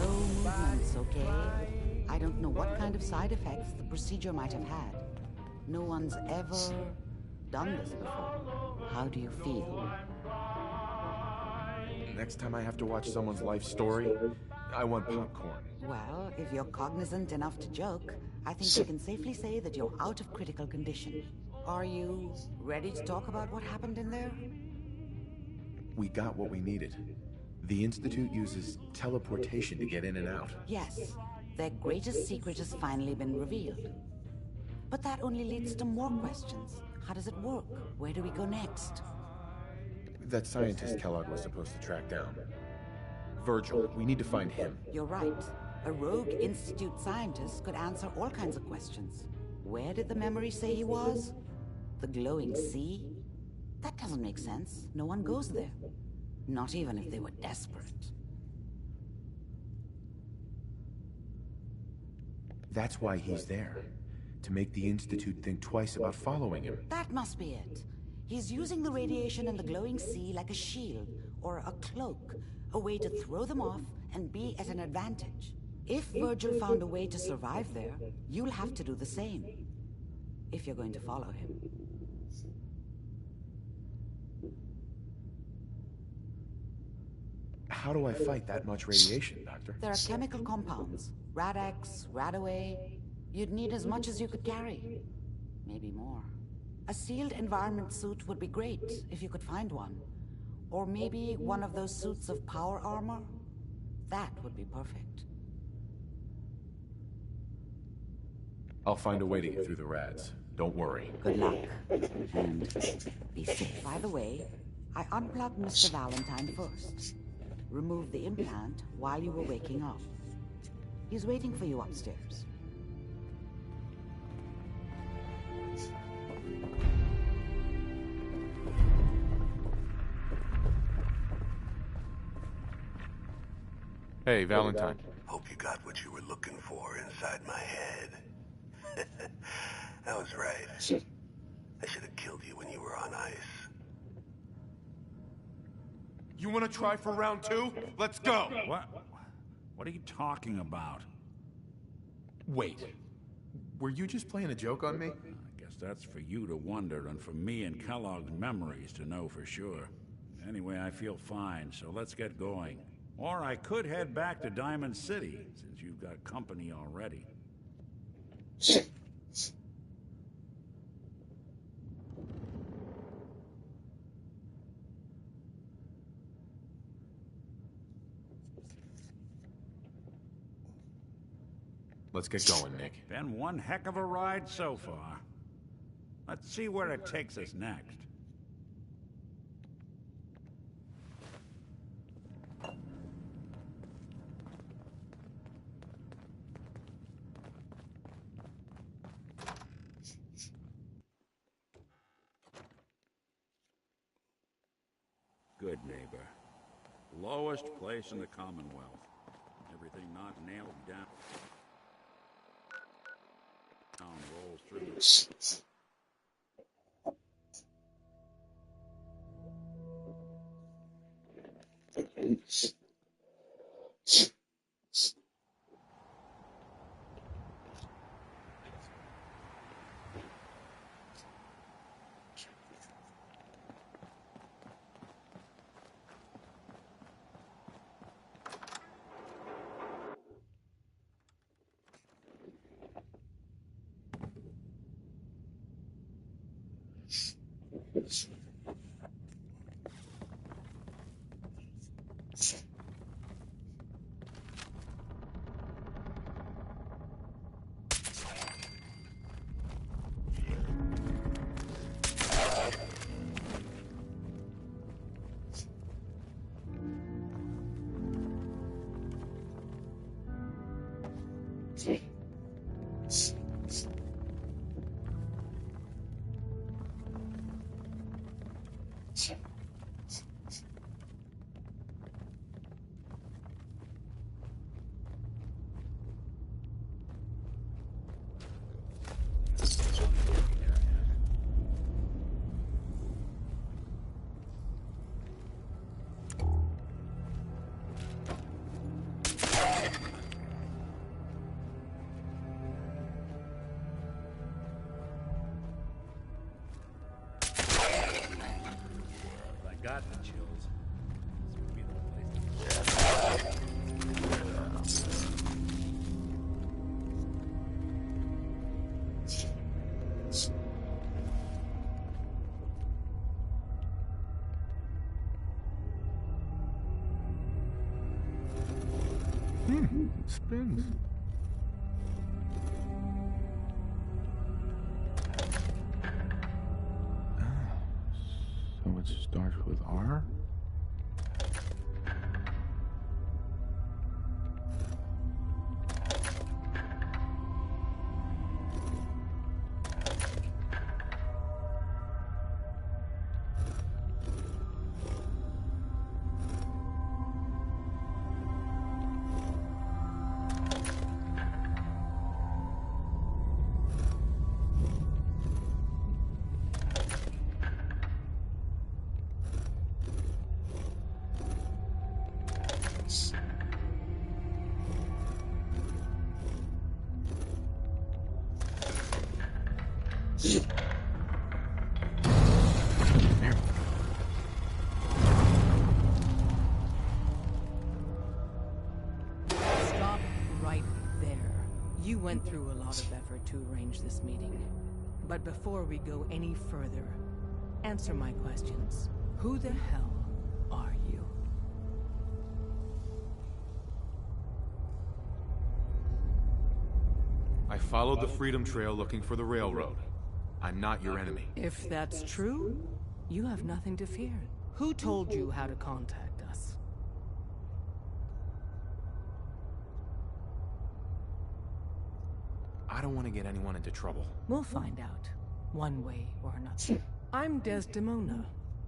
movements, okay? I don't know what kind of side effects the procedure might have had. No one's ever done this before. How do you feel? Next time I have to watch someone's life story, I want popcorn. Well, if you're cognizant enough to joke, I think you can safely say that you're out of critical condition. Are you ready to talk about what happened in there? We got what we needed. The Institute uses teleportation to get in and out. Yes, their greatest secret has finally been revealed. But that only leads to more questions. How does it work? Where do we go next? That scientist Kellogg was supposed to track down. Virgil, we need to find him. You're right. A rogue Institute scientist could answer all kinds of questions. Where did the memory say he was? The glowing sea? That doesn't make sense. No one goes there. Not even if they were desperate. That's why he's there. To make the Institute think twice about following him. That must be it. He's using the radiation in the glowing sea like a shield or a cloak, a way to throw them off and be at an advantage. If Virgil found a way to survive there, you'll have to do the same. If you're going to follow him. How do I fight that much radiation, Doctor? There are chemical compounds. Rad-X, Radaway. You'd need as much as you could carry. Maybe more. A sealed environment suit would be great, if you could find one. Or maybe one of those suits of power armor? That would be perfect. I'll find a way to get through the rads. Don't worry. Good luck. And be safe. By the way, I unplugged Mr. Valentine first. Removed the implant while you were waking up. He's waiting for you upstairs. Hey, Valentine. Hope you got what you were looking for inside my head. I was right. I should have killed you when you were on ice. You want to try for round 2? Let's go! What are you talking about? Wait. Were you just playing a joke on me? I guess that's for you to wonder and for me and Kellogg's memories to know for sure. Anyway, I feel fine, so let's get going. Or I could head back to Diamond City, since you've got company already. Let's get going, Nick. Been one heck of a ride so far. Let's see where it takes us next. Good neighbor. Lowest place in the Commonwealth. Everything not nailed down. Town rolls through. Got the chills. This would be the place. It spins. So it starts with R? Stop right there. You went through a lot of effort to arrange this meeting. But before we go any further, answer my questions. Who the hell are you? I followed the Freedom Trail looking for the railroad. I'm not your enemy. If that's true, you have nothing to fear. Who told you how to contact us? I don't want to get anyone into trouble. We'll find out, one way or another. I'm Desdemona,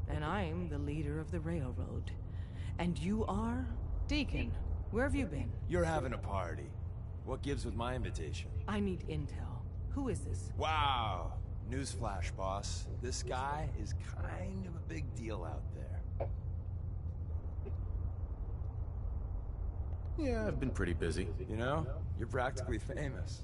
and I'm the leader of the railroad. And you are? Deacon, where have you been? You're having a party. What gives with my invitation? I need intel. Who is this? Wow. Newsflash, boss. This guy is kind of a big deal out there. Yeah, I've been pretty busy. You know, you're practically famous.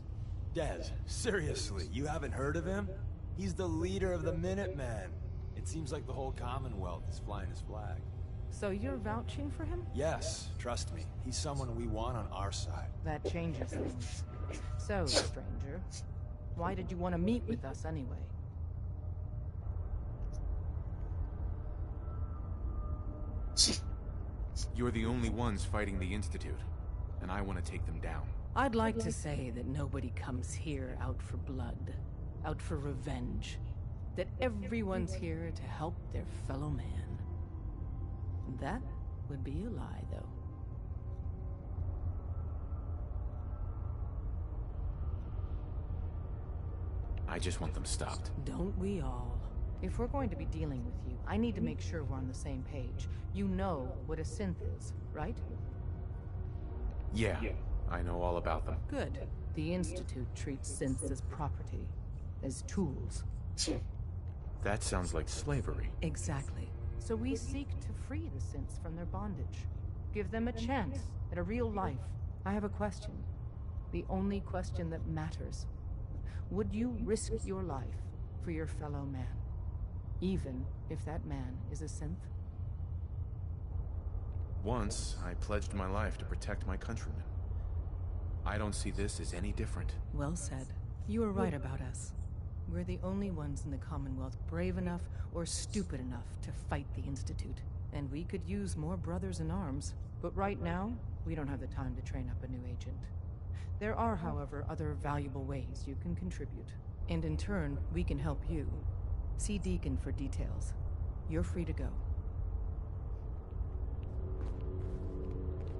Dez, seriously, you haven't heard of him? He's the leader of the Minutemen. It seems like the whole Commonwealth is flying his flag. So you're vouching for him? Yes, trust me. He's someone we want on our side. That changes things. So, stranger, why did you want to meet with us anyway? You're the only ones fighting the Institute, and I want to take them down. I'd like to say that nobody comes here out for blood, out for revenge. That everyone's here to help their fellow man. That would be a lie, though. I just want them stopped. Don't we all? If we're going to be dealing with you, I need to make sure we're on the same page. You know what a synth is, right? Yeah, I know all about them. Good. The Institute treats synths as property, as tools. That sounds like slavery. Exactly. So we seek to free the synths from their bondage. Give them a chance at a real life. I have a question. The only question that matters. Would you risk your life for your fellow man? Even if that man is a synth? Once, I pledged my life to protect my countrymen. I don't see this as any different. Well said. You were right about us. We're the only ones in the Commonwealth brave enough or stupid enough to fight the Institute. And we could use more brothers in arms. But right now, we don't have the time to train up a new agent. There are, however, other valuable ways you can contribute. And in turn, we can help you. See Deacon for details. You're free to go.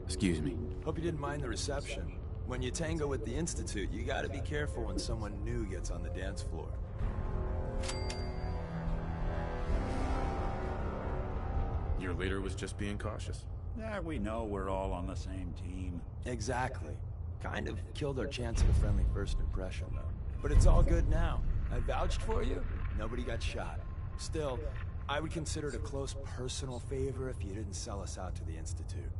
Excuse me. Hope you didn't mind the reception. When you tango with the Institute, you gotta be careful when someone new gets on the dance floor. Your leader was just being cautious. Yeah, we know we're all on the same team. Exactly. Kind of killed our chance at a friendly first impression, though. But it's all good now. I vouched for you. Nobody got shot. Still, I would consider it a close personal favor if you didn't sell us out to the Institute.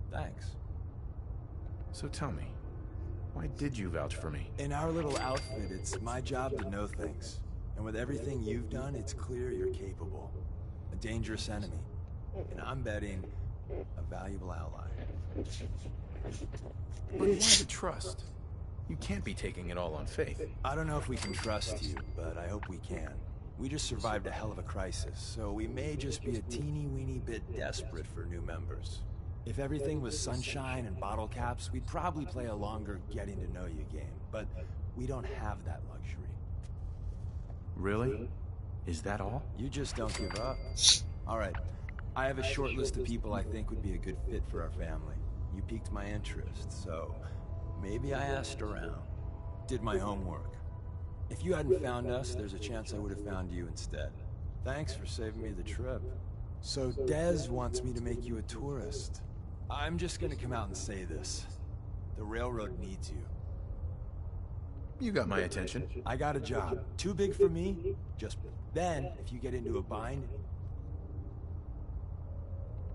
Thanks. So tell me, why did you vouch for me? In our little outfit, it's my job to know things. And with everything you've done, it's clear you're capable. A dangerous enemy. And I'm betting, a valuable ally. But why the trust? You can't be taking it all on faith. I don't know if we can trust you, but I hope we can. We just survived a hell of a crisis, so we may just be a teeny-weeny bit desperate for new members. If everything was sunshine and bottle caps, we'd probably play a longer getting-to-know-you game, but we don't have that luxury. Really? Is that all? You just don't give up. All right, I have a short list of people I think would be a good fit for our family. You piqued my interest, so maybe I asked around. Did my homework. If you hadn't found us, there's a chance I would have found you instead. Thanks for saving me the trip. So Dez wants me to make you a tourist. I'm just gonna come out and say this. The railroad needs you. You got my attention. I got a job. Too big for me. Just then, if you get into a bind...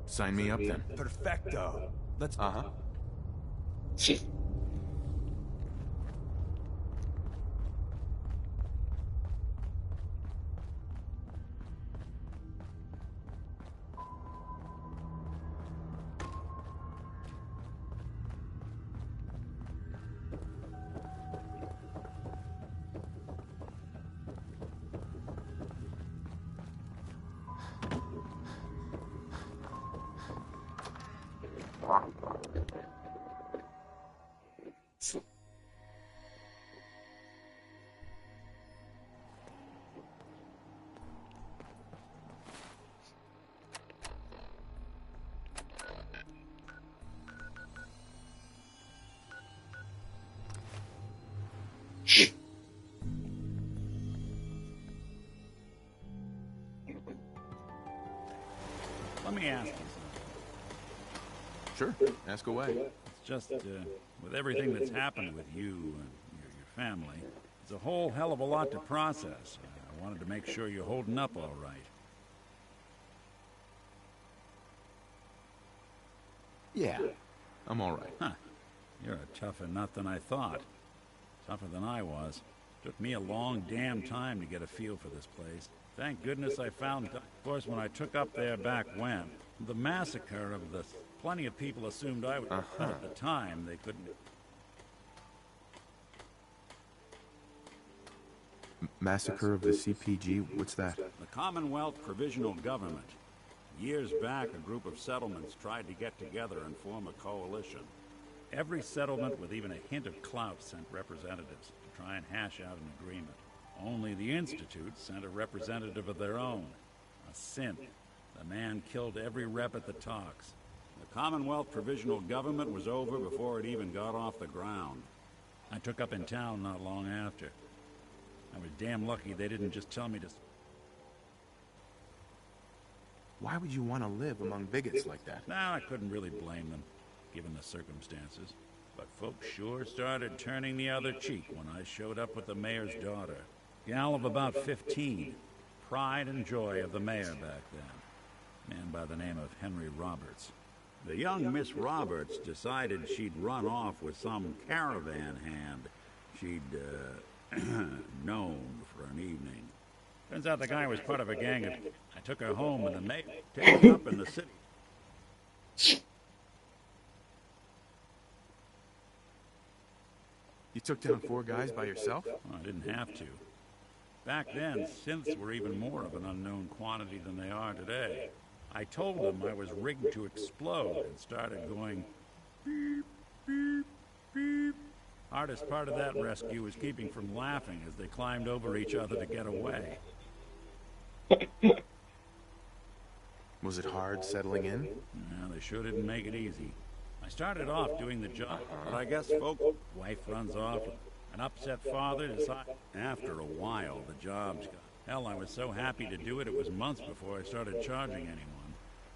Sign me up then. Perfecto. Let's... Uh-huh. Let me ask you something. Sure, ask away. It's just, with everything that's happened with you and your family, it's a whole hell of a lot to process. I wanted to make sure you're holding up all right. Yeah, I'm all right. Huh. You're a tougher nut than I thought. Tougher than I was. Took me a long damn time to get a feel for this place. Thank goodness I found... Of course, when I took up there back when, the massacre of the... Plenty of people assumed I was... But at the time, they couldn't... Massacre of the CPG? What's that? The Commonwealth Provisional Government. Years back, a group of settlements tried to get together and form a coalition. Every settlement with even a hint of clout sent representatives to try and hash out an agreement. Only the Institute sent a representative of their own, a synth. The man killed every rep at the talks. The Commonwealth Provisional Government was over before it even got off the ground. I took up in town not long after. I was damn lucky they didn't just tell me to... Why would you want to live among bigots like that? Nah, I couldn't really blame them, given the circumstances. But folks sure started turning the other cheek when I showed up with the mayor's daughter. Gal of about 15. Pride and joy of the mayor back then. Man by the name of Henry Roberts. The young Miss Roberts decided she'd run off with some caravan hand she'd, known for an evening. Turns out the guy was part of a gang of... I took her home and the mayor picked her up in the city. You took down 4 guys by yourself? Well, I didn't have to. Back then, synths were even more of an unknown quantity than they are today. I told them I was rigged to explode and started going beep, beep, beep. Hardest part of that rescue was keeping from laughing as they climbed over each other to get away. Was it hard settling in? No, they sure didn't make it easy. I started off doing the job, but I guess wife runs off, an upset father decides. After a while, the job's got... Hell, I was so happy to do it, it was months before I started charging anyone.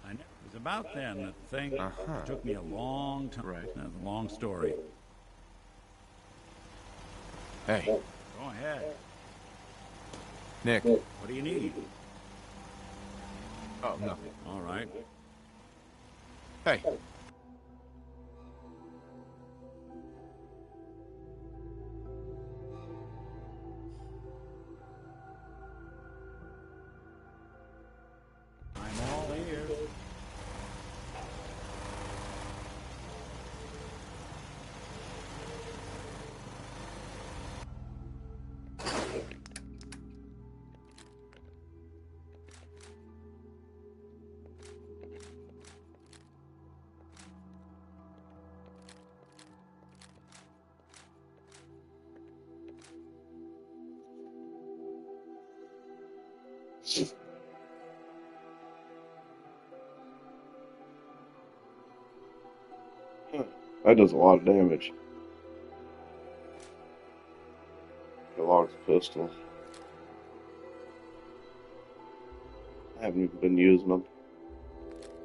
It was about then that the thing took me a long time. Right. That's a long story. Hey. Go ahead. Nick. What do you need? Oh, nothing. All right. Hey. I'm all ears. That does a lot of damage. Kellogg's pistol. I haven't even been using them.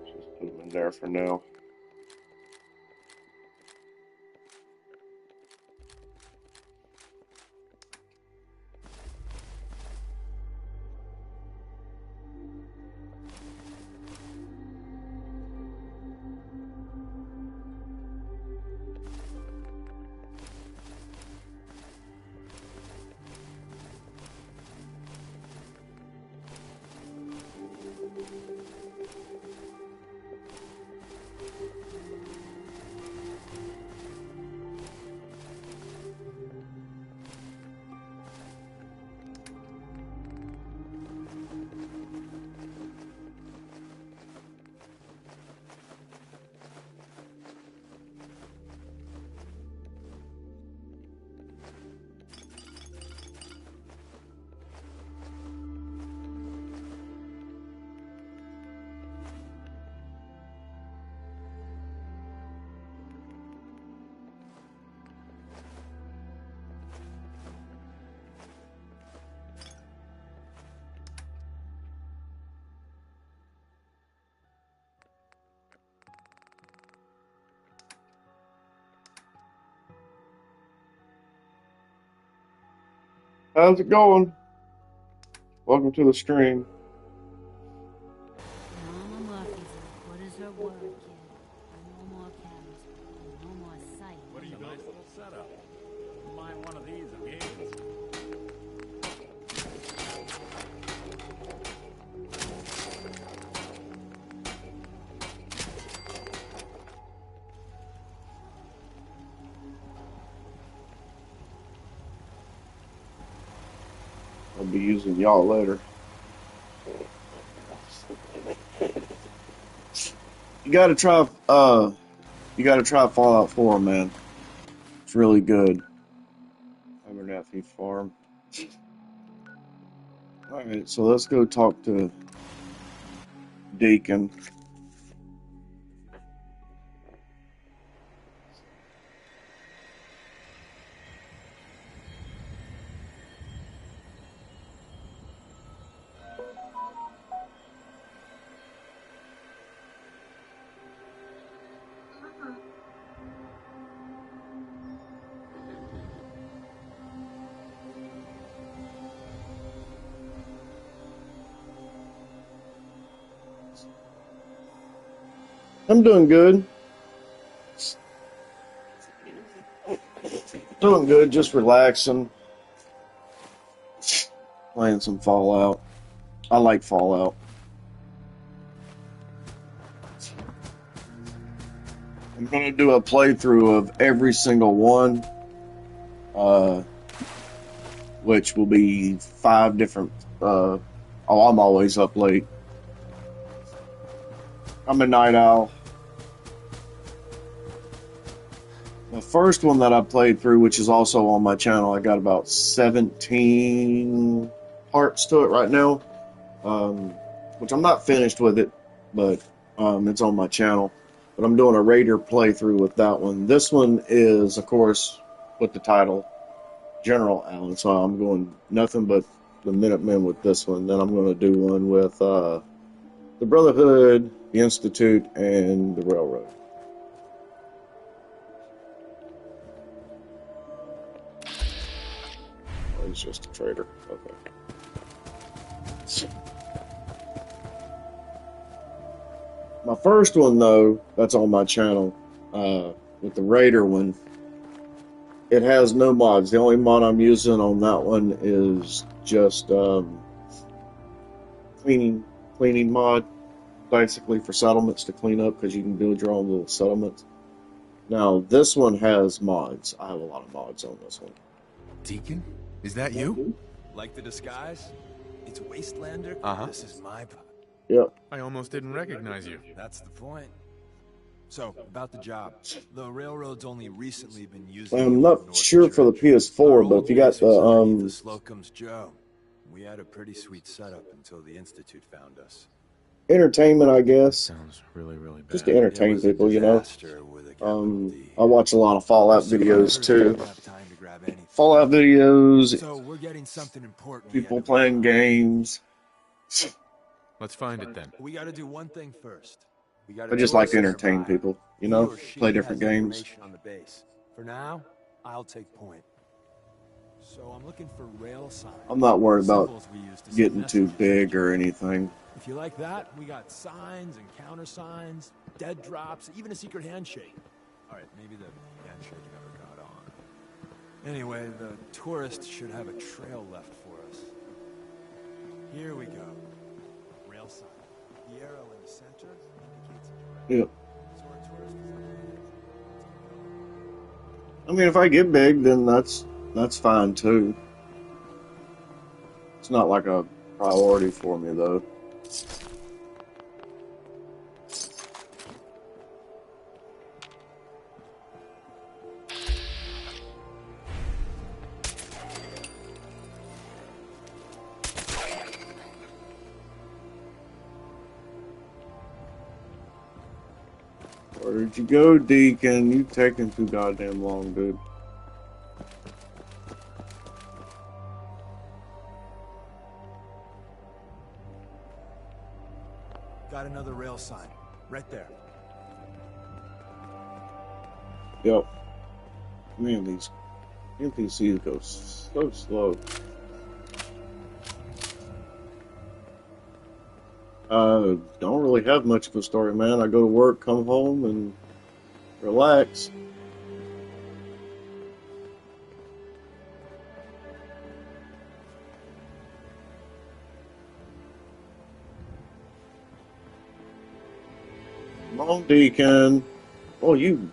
Just put them in there for now. How's it going? Welcome to the stream. Mama Murphy's what is her word, kid? No more cameras. I'll be using y'all later. You gotta try Fallout 4, man. It's really good. Abernathy Farm. Alright, so let's go talk to Deacon. I'm doing good. Doing good, just relaxing. Playing some Fallout. I like Fallout. I'm going to do a playthrough of every single one, which will be 5 different... I'm always up late. I'm a night owl. The first one that I played through, which is also on my channel, I got about 17 parts to it right now, which I'm not finished with it, but it's on my channel. But I'm doing a Raider playthrough with that one. This one is, of course, with the title, General Allen, so I'm going nothing but the Minutemen with this one. Then I'm going to do one with the Brotherhood, the Institute, and the Railroad. Oh, he's just a traitor. Okay. My first one, though, that's on my channel, with the Raider one, it has no mods. The only mod I'm using on that one is just cleaning mod, basically for settlements to clean up, because you can build your own little settlements. Now, this one has mods. I have a lot of mods on this one. Deacon? Is that you? Like the disguise? It's Wastelander? Uh-huh. This is my... Yep. I almost didn't recognize you. That's the point. So, about the job. The railroad's only recently been using... I'm not sure for the PS4, but if you got the the, Slocum's Joe. We had a pretty sweet setup until the Institute found us. entertainment, I guess. Sounds really, really bad. Just to entertain people, you know. I watch a lot of Fallout videos, too. Fallout videos, So we're getting something important. people playing games. Let's find it then. We gotta do one thing first. We I just like to entertain people, you know, play different games. On the base. For now, I'll take point. So I'm looking for rail signs. I'm not worried about Symbols we use to send getting too messages. big or anything. If you like that, we got signs and countersigns, dead drops, even a secret handshake. All right, maybe the handshake never got on. Anyway, the tourists should have a trail left for us. Here we go. Rail sign. The arrow in the center indicates a direction. Yep. So our tourist is I mean, if I get big, then that's fine too. It's not like a priority for me, though. Where did you go, Deacon? You taking too goddamn long, dude. got another rail sign. Right there. Yep. Man, these NPCs go so slow. Don't really have much of a story, man. I go to work, come home, and relax. Come on, Deacon. Oh, you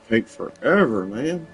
take forever, man.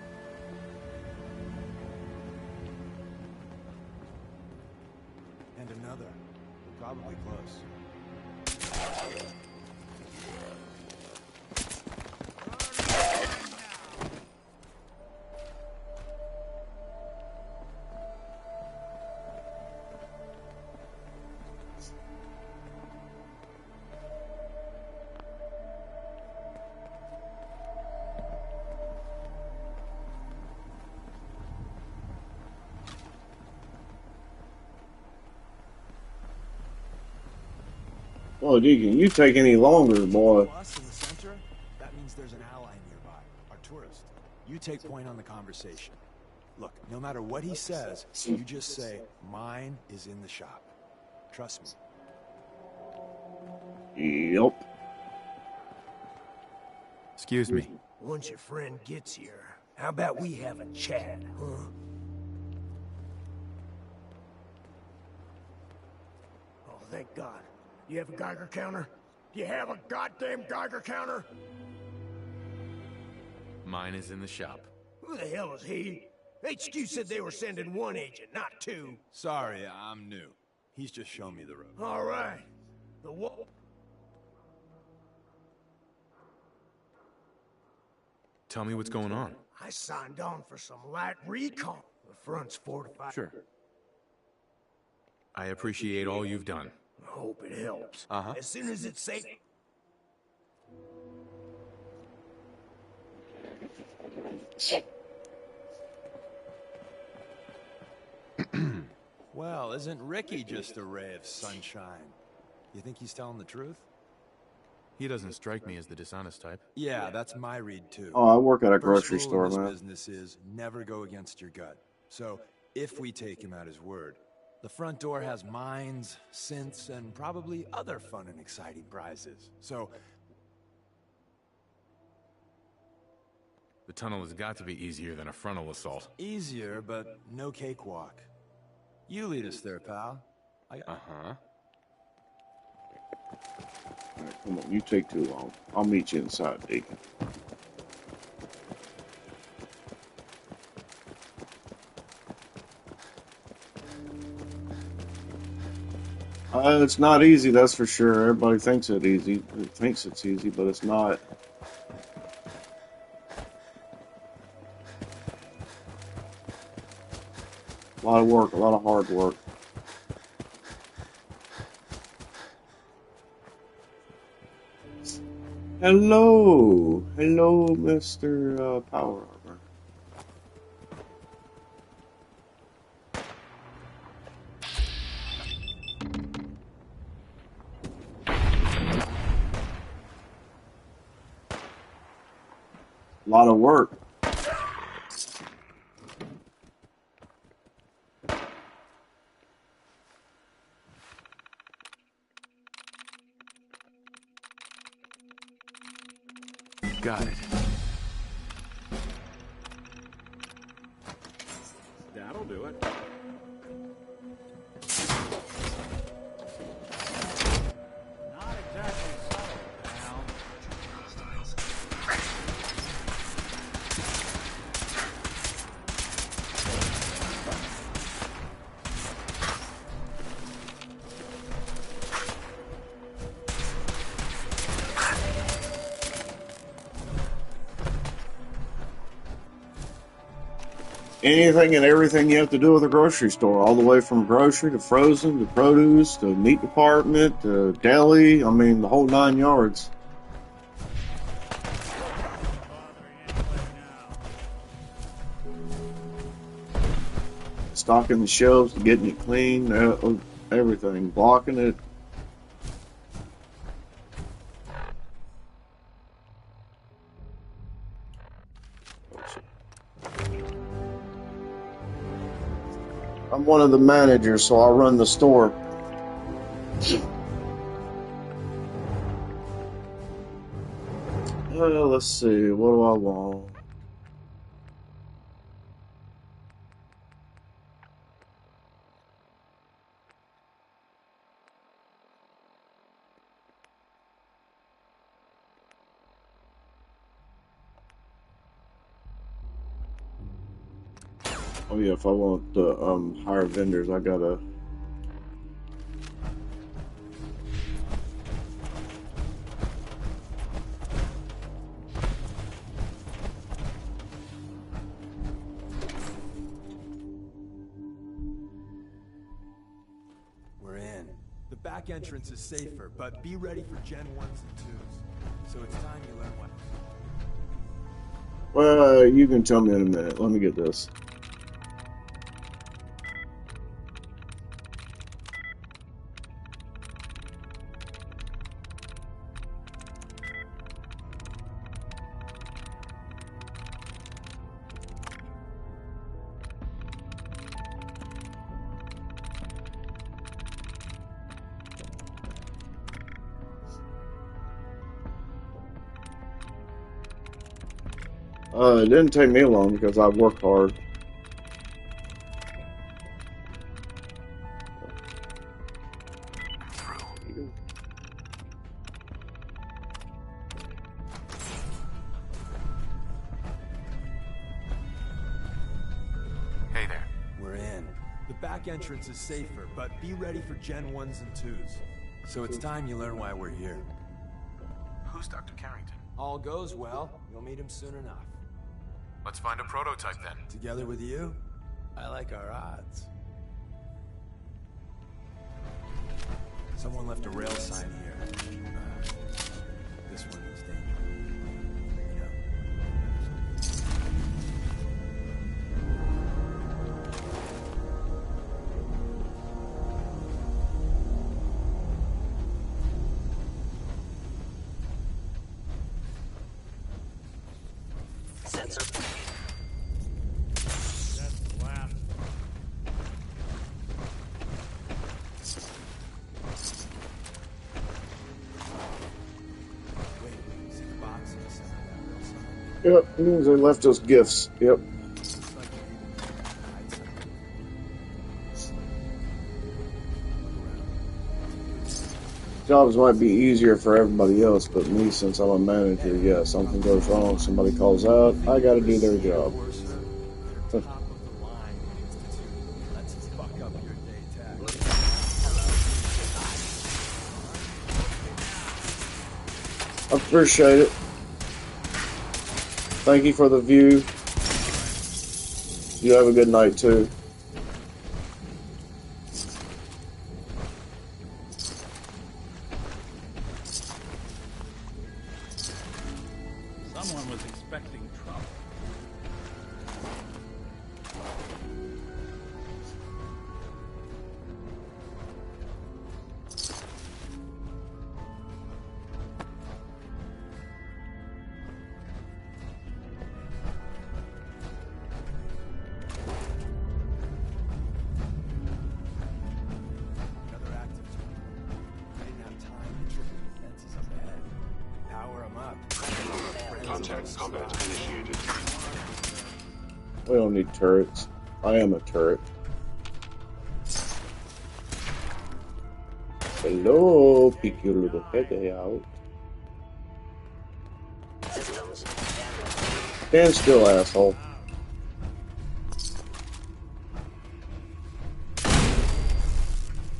Oh, Deacon, you take any longer, boy. Us in the center, that means there's an ally nearby, our tourist. You take point on the conversation. Look, no matter what he says, you just say, mine is in the shop. Trust me. Yep. Excuse me. Once your friend gets here, how about we have a chat, huh? Oh, thank God. You have a Geiger counter? Do you have a goddamn Geiger counter? Mine is in the shop. Who the hell is he? HQ said they were sending one agent, not two. Sorry, I'm new. He's just showing me the road. All right. The wall. Tell me what's going on. I signed on for some light recon. The front's fortified. Sure. I appreciate all you've done. I hope it helps. Uh-huh. As soon as it's safe. Well, isn't Ricky just a ray of sunshine? You think he's telling the truth? He doesn't strike me as the dishonest type. Yeah, that's my read too. Oh, I work at a grocery First store, rule in this man. business is never go against your gut. So, if we take him at his word, the front door has mines, synths, and probably other fun and exciting prizes. So, The tunnel has got to be easier than a frontal assault. easier, but no cakewalk. You lead us there, pal. Uh-huh. Alright, come on, you take too long. I'll meet you inside, Deacon. It's not easy, that's for sure. Everybody thinks it's easy. It thinks it's easy, but it's not. A lot of work, a lot of hard work. Hello, hello, Mr. Power Armor. A lot of work. Got it. That'll do it. Not exactly subtle, pal. Anything and everything you have to do with a grocery store, all the way from grocery to frozen to produce to meat department to deli. I mean, the whole 9 yards. Stocking the shelves, getting it clean, everything, blocking it. I'm one of the managers, so I run the store. Let's see, what do I want? Oh yeah, if I want to hire vendors, I gotta back entrance is safer, but be ready for Gen 1s and 2s. So it's time you learn what... Well, you can tell me in a minute. Let me get this. It didn't take me long because I worked hard. Hey there. We're in. The back entrance is safer, but be ready for Gen 1s and 2s. So it's time you learn why we're here. Who's Dr. Carrington? All goes well, you'll meet him soon enough. Let's find a prototype then. Together with you, I like our odds. Someone left a rail sign here. This one is dangerous. Sensor. Yep, it means they left us gifts. Yep. Jobs might be easier for everybody else, but me, since I'm a manager, yeah, something goes wrong, somebody calls out, I gotta do their job. I appreciate it. Thank you for the view. You have a good night too. Someone was expecting trouble. Contact combat initiated. We don't need turrets. I am a turret. Hello, peek your little head out. Stand still, asshole.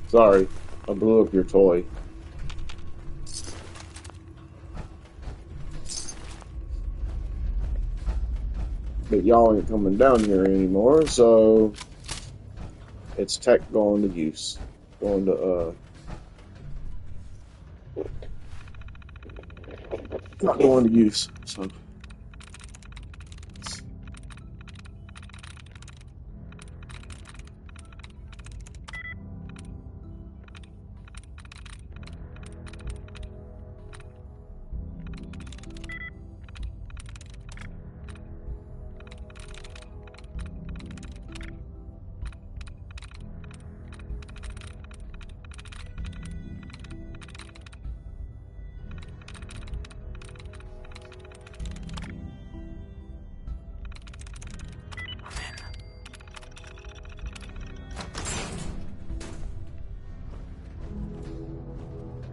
Sorry, I blew up your toy. But y'all ain't coming down here anymore, so it's tech going to use. Going to, not going to use, so.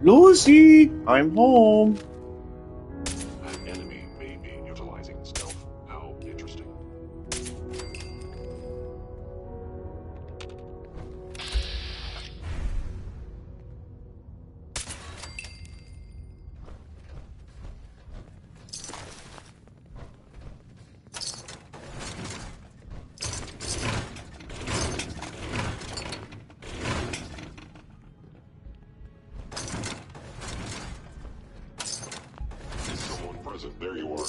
Lucy, I'm home. An enemy may be utilizing stealth. How interesting. present. There you are.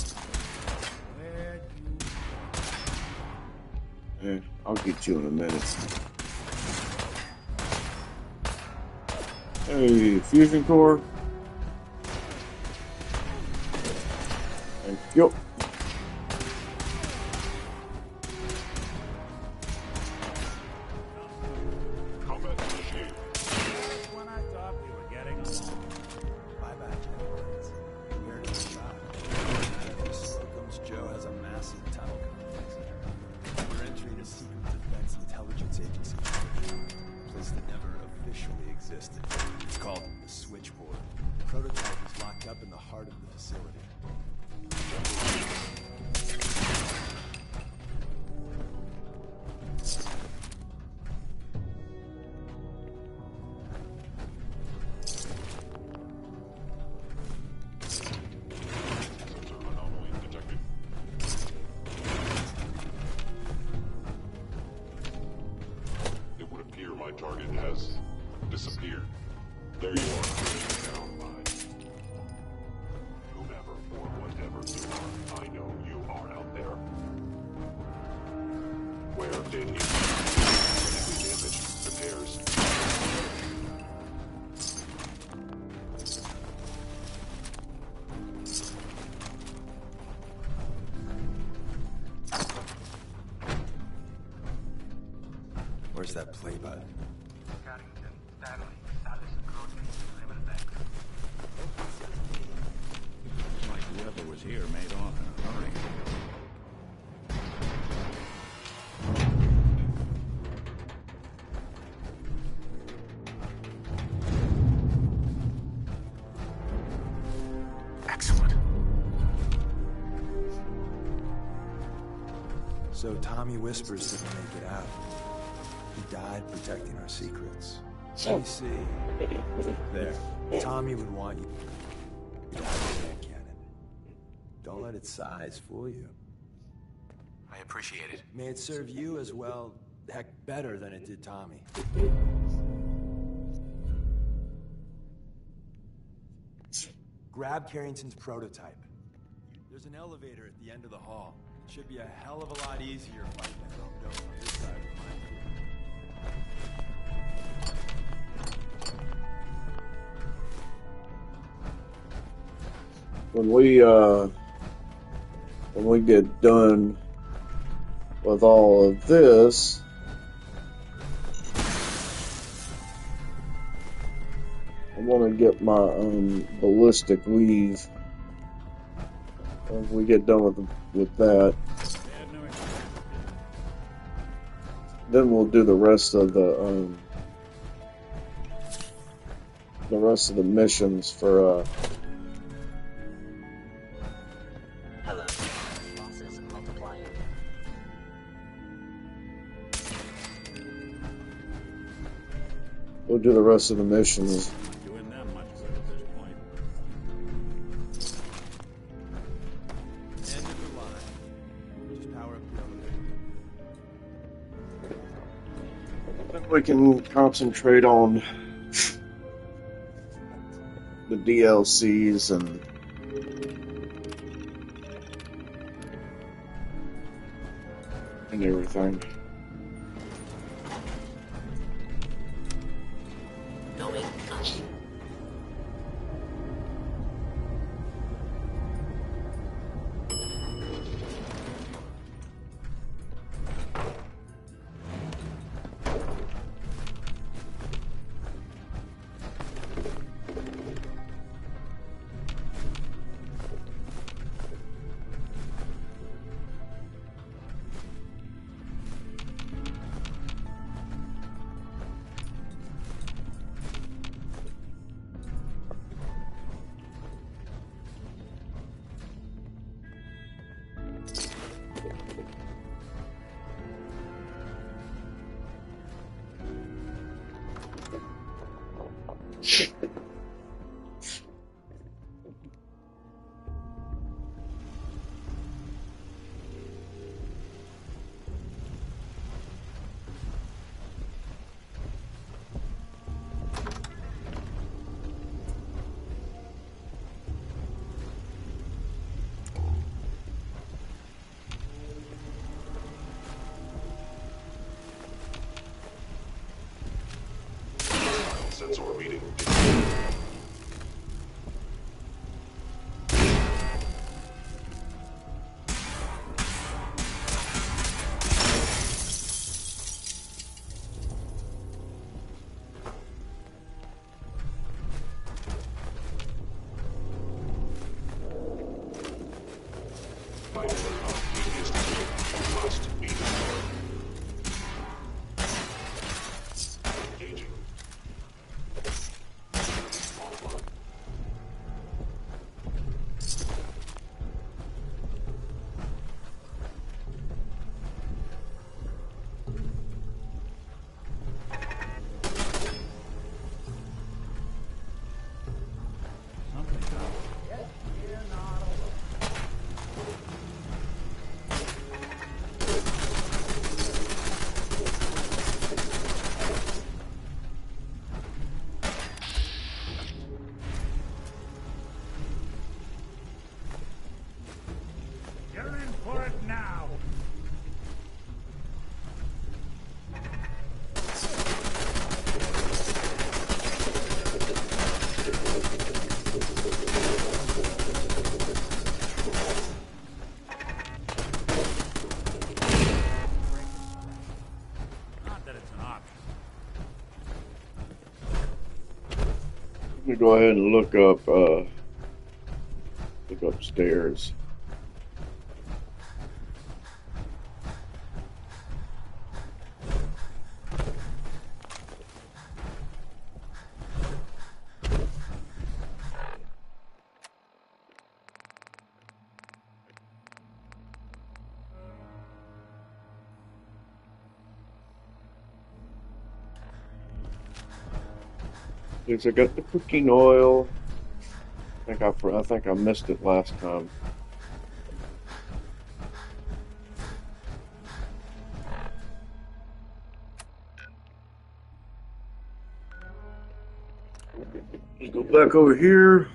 Yeah, I'll get you in a minute. Hey, fusion core. Thank you. Combat initiated. When I thought we were getting along. Bye-bye, gentlemen. We're in the shop. Slocum's Joe has a massive tunnel complex there. We're entering a secret defense intelligence agency. A place that never officially existed. It's called the Switchboard. The prototype is locked up in the heart of the facility. It would appear my target has disappeared. There you are, down by whomever or whatever you are. I know you are out there. Where did you damage repairs? Where's that play button? Like whoever was here made off in a hurry. Excellent. So Tommy Whispers didn't make it out. He died protecting our secrets. Let me see. There. Tommy would want you to die with that cannon. Don't let its size fool you. I appreciate it. May it serve you as well, heck, better than it did Tommy. Grab Carrington's prototype. There's an elevator at the end of the hall. It should be a hell of a lot easier fighting a Chrome Dome on this side of the When we get done with all of this, I want to get my ballistic weave. When we get done with that, then we'll do the rest of the missions for Hello. Losses multiplying. we'll do the rest of the missions. Doing that much good at this point. End of the line. Just power up the elevator. Then we can concentrate on the DLCs and everything. Going, gosh. go ahead and look upstairs. I got the cooking oil. I think I missed it last time. Let's go back over here.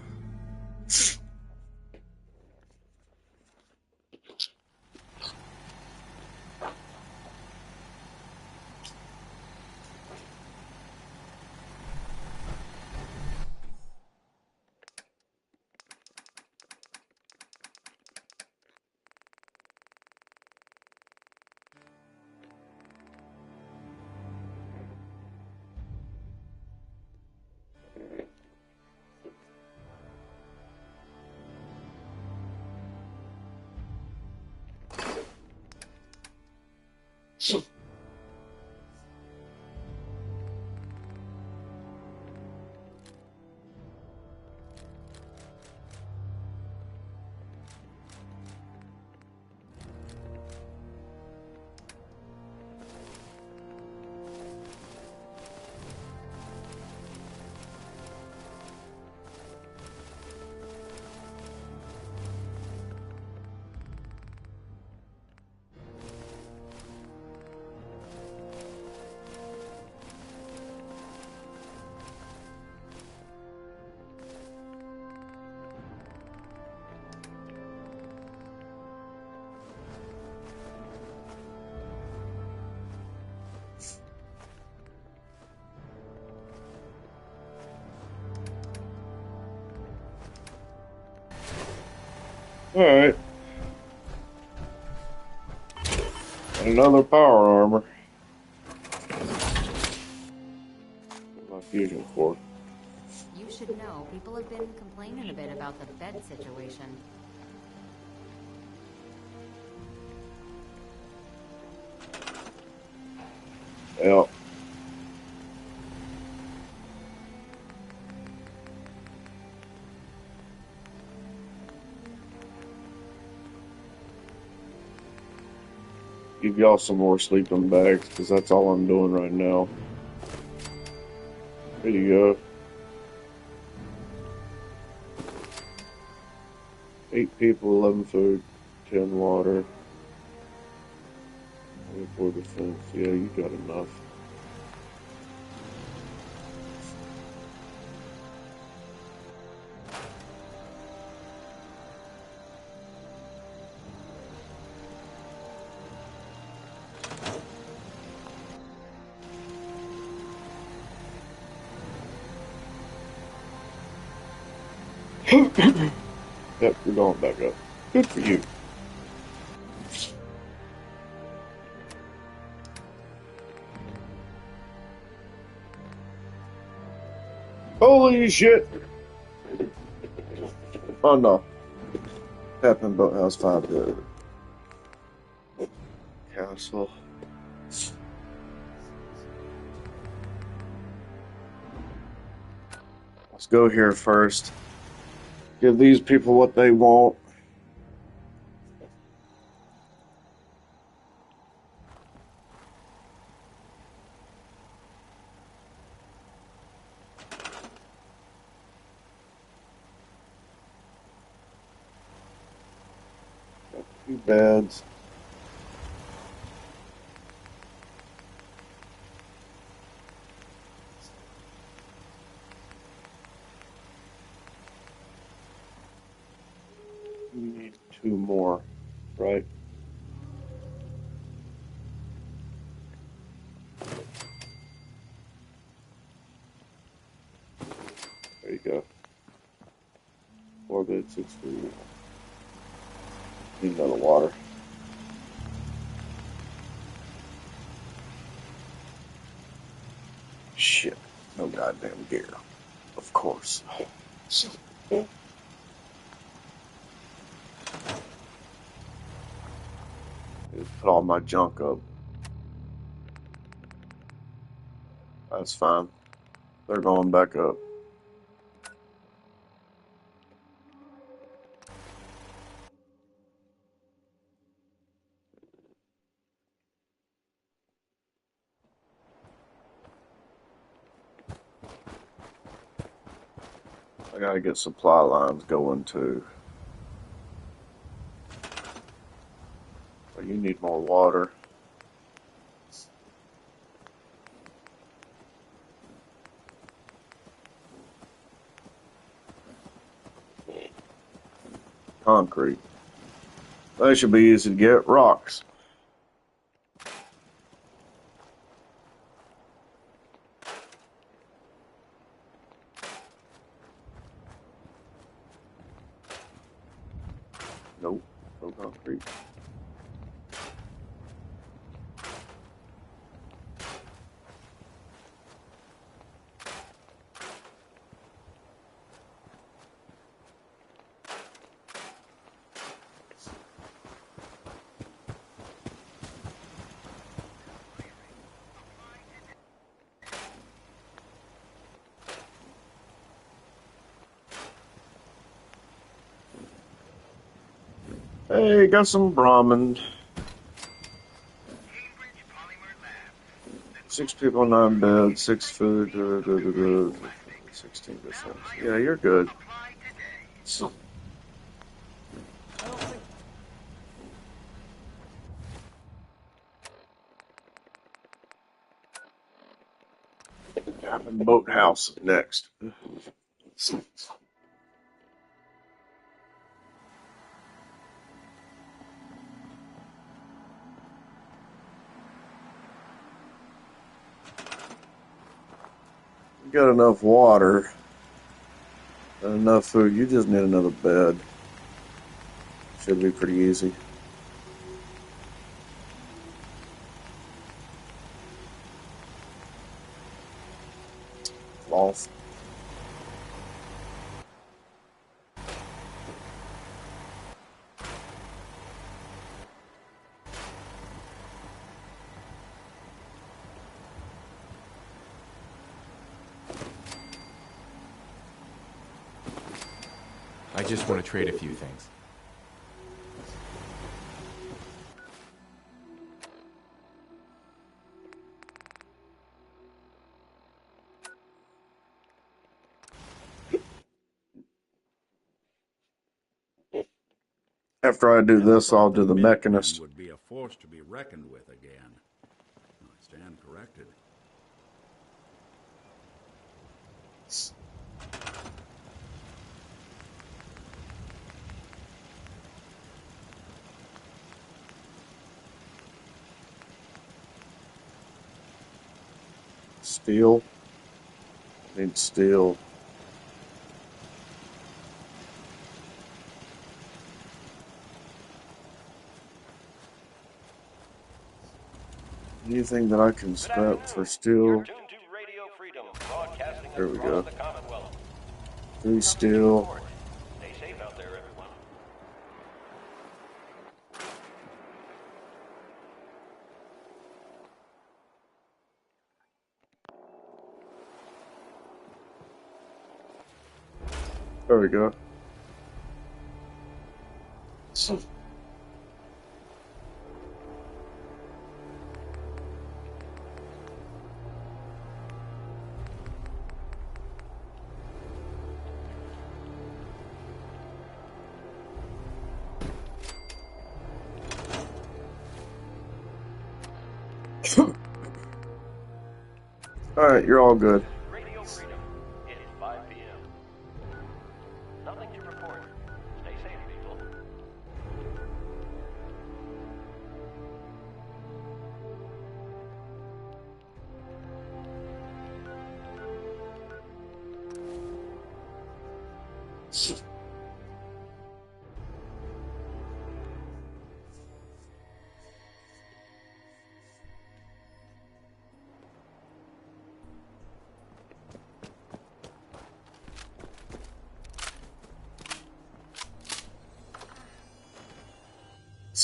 Alright. Another power armor. My fusion core. You should know, people have been complaining a bit about the bed situation. Yeah. Give y'all some more sleeping bags, because that's all I'm doing right now. There you go. 8 people, 11 food, 10 water. 24 defense. Yeah, you got enough. Yep, you're going back up. Good for you. Holy shit! Oh no. Captain Boathouse 5 good. Castle. Let's go here first. Give these people what they want. Got 2 beds. We need 2 more, right? There you go. 4 beds, 6 food. Need another water. Shit. No goddamn gear. Of course. Put all my junk up. That's fine. They're going back up. I gotta get supply lines going too. But you need more water. Concrete. They should be easy to get. Rocks. Nope. No concrete. Hey, got some Brahmin. 6 people, 9 beds, 6 food, 16 percent. Yeah, you're good. So, boathouse next. You got enough water and enough food. You just need another bed. Should be pretty easy. Lost. I just want to trade a few things. After I do this, I'll do the Mechanist. Would be a force to be reckoned with again. I stand corrected. Steel. Need steel. Anything that I can scrap for steel. There we go. 3 steel. Stay safe out there, everyone. There we go. Alright, you're all good. Radio Freedom. It's 5 p.m. Nothing to report. Stay safe, people.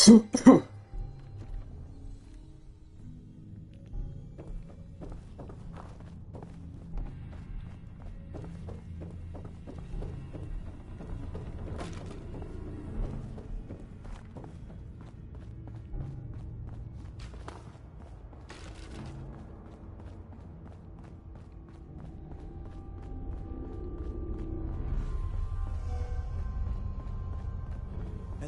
And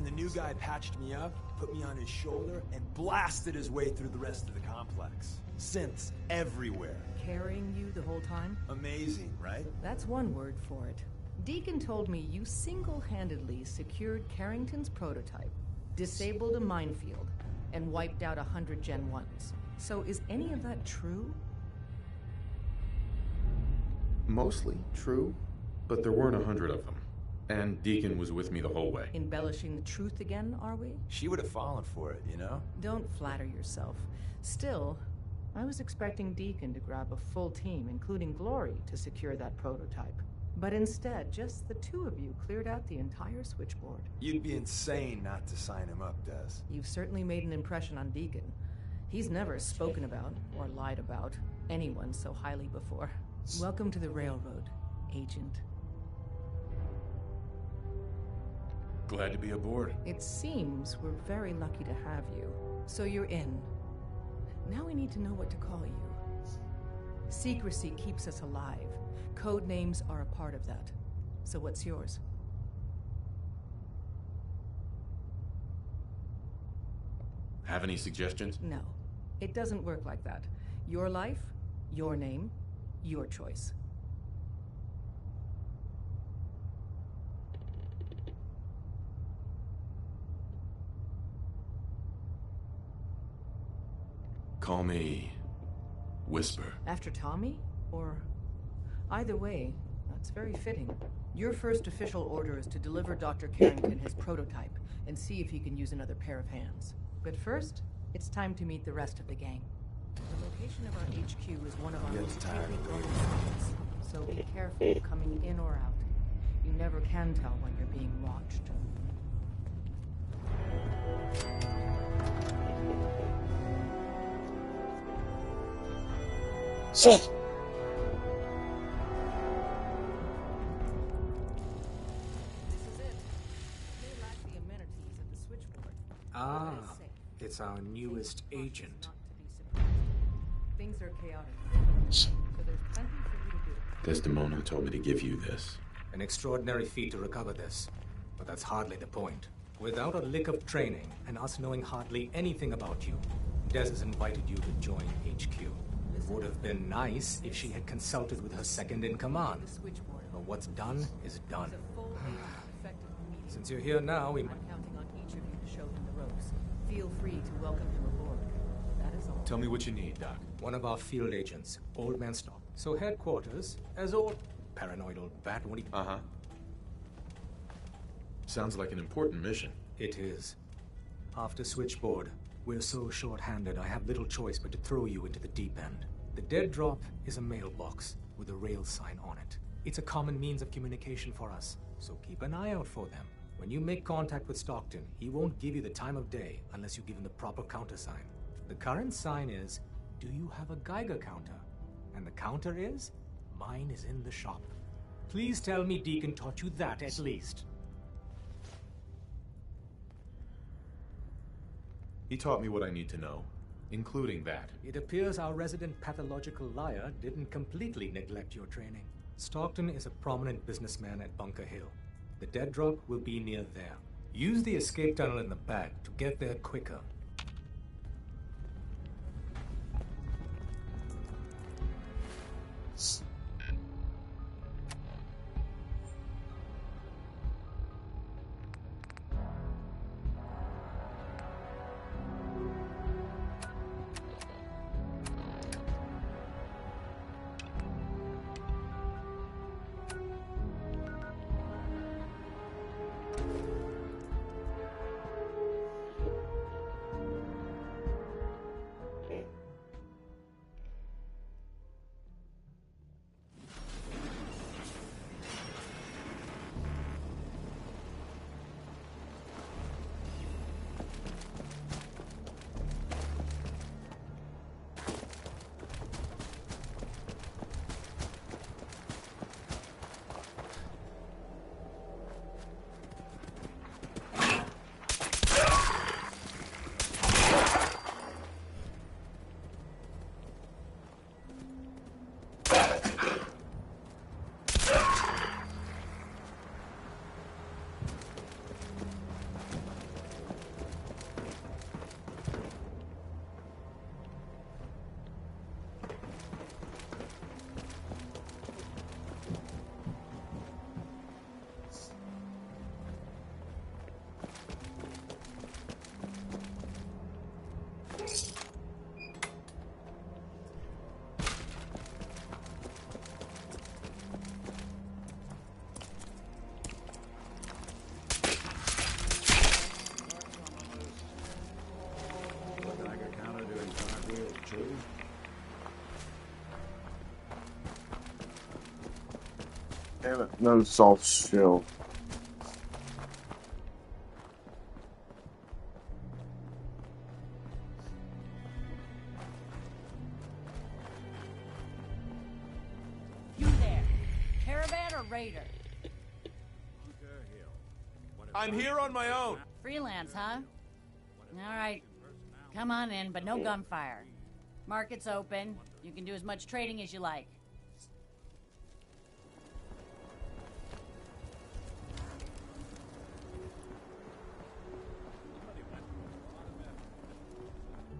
the new guy patched me up, put me on his shoulder, and blasted his way through the rest of the complex. Synths everywhere. Carrying you the whole time? Amazing, right? That's one word for it. Deacon told me you single-handedly secured Carrington's prototype, disabled a minefield, and wiped out 100 Gen 1s. So is any of that true? Mostly true, but there weren't 100 of them. And Deacon was with me the whole way. Embellishing the truth again, are we? She would have fallen for it, you know? Don't flatter yourself. Still, I was expecting Deacon to grab a full team, including Glory, to secure that prototype. But instead, just the two of you cleared out the entire switchboard. You'd be insane not to sign him up, Des. You've certainly made an impression on Deacon. He's never spoken about, or lied about, anyone so highly before. Welcome to the Railroad, Agent. Glad to be aboard. It seems we're very lucky to have you. So you're in. Now we need to know what to call you. Secrecy keeps us alive. Code names are a part of that. So what's yours? Have any suggestions? No. It doesn't work like that. Your life, your name, your choice. Call me Whisper. After Tommy? Or... Either way, that's very fitting. Your first official order is to deliver Dr. Carrington his prototype and see if he can use another pair of hands. But first, it's time to meet the rest of the gang. The location of our HQ is one of our most tightly guarded spots, so be careful coming in or out. You never can tell when you're being watched. Shit. Ah, it's our newest agent. Things are chaotic, so there's plenty for you to do. Desdemona told me to give you this. An extraordinary feat to recover this, but that's hardly the point. Without a lick of training, and us knowing hardly anything about you, Des has invited you to join HQ. It would have been nice if she had consulted with her second-in-command. But what's done is done. Since you're here now, we might... I'm counting on each of you to show him the ropes. Feel free to welcome him aboard. That is all. Tell me what you need, Doc. One of our field agents, Old Man Stock. So headquarters, as old... Paranoid old bat won't he... Uh-huh. Sounds like an important mission. It is. After Switchboard, we're so short-handed I have little choice but to throw you into the deep end. The dead drop is a mailbox with a rail sign on it. It's a common means of communication for us, so keep an eye out for them. When you make contact with Stockton, he won't give you the time of day unless you give him the proper countersign. The current sign is, do you have a Geiger counter? And the counter is, mine is in the shop. Please tell me Deacon taught you that at least. He taught me what I need to know, including that. It appears our resident pathological liar didn't completely neglect your training. Stockton is a prominent businessman at Bunker Hill. The dead drop will be near there. Use the escape tunnel in the back to get there quicker. Damn it, no soft shell. You there, caravan or raider? I'm here on my own. Freelance, huh? All right. Come on in, but no gunfire. Market's open. You can do as much trading as you like.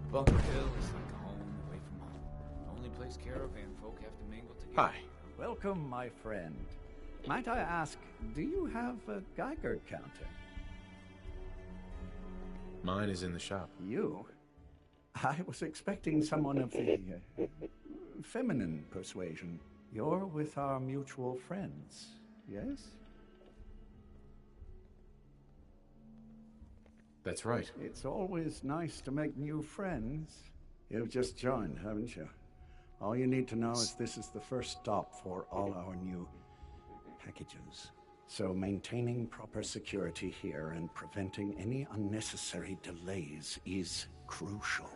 Bunker Hill is like a home away from home. The only place caravan folk have to mingle together. Hi. Welcome, my friend. Might I ask, do you have a Geiger counter? Mine is in the shop. You? I was expecting someone of the feminine persuasion. You're with our mutual friends, yes? That's right. It's always nice to make new friends. You've just joined, haven't you? All you need to know is this is the first stop for all our new packages. So maintaining proper security here and preventing any unnecessary delays is crucial.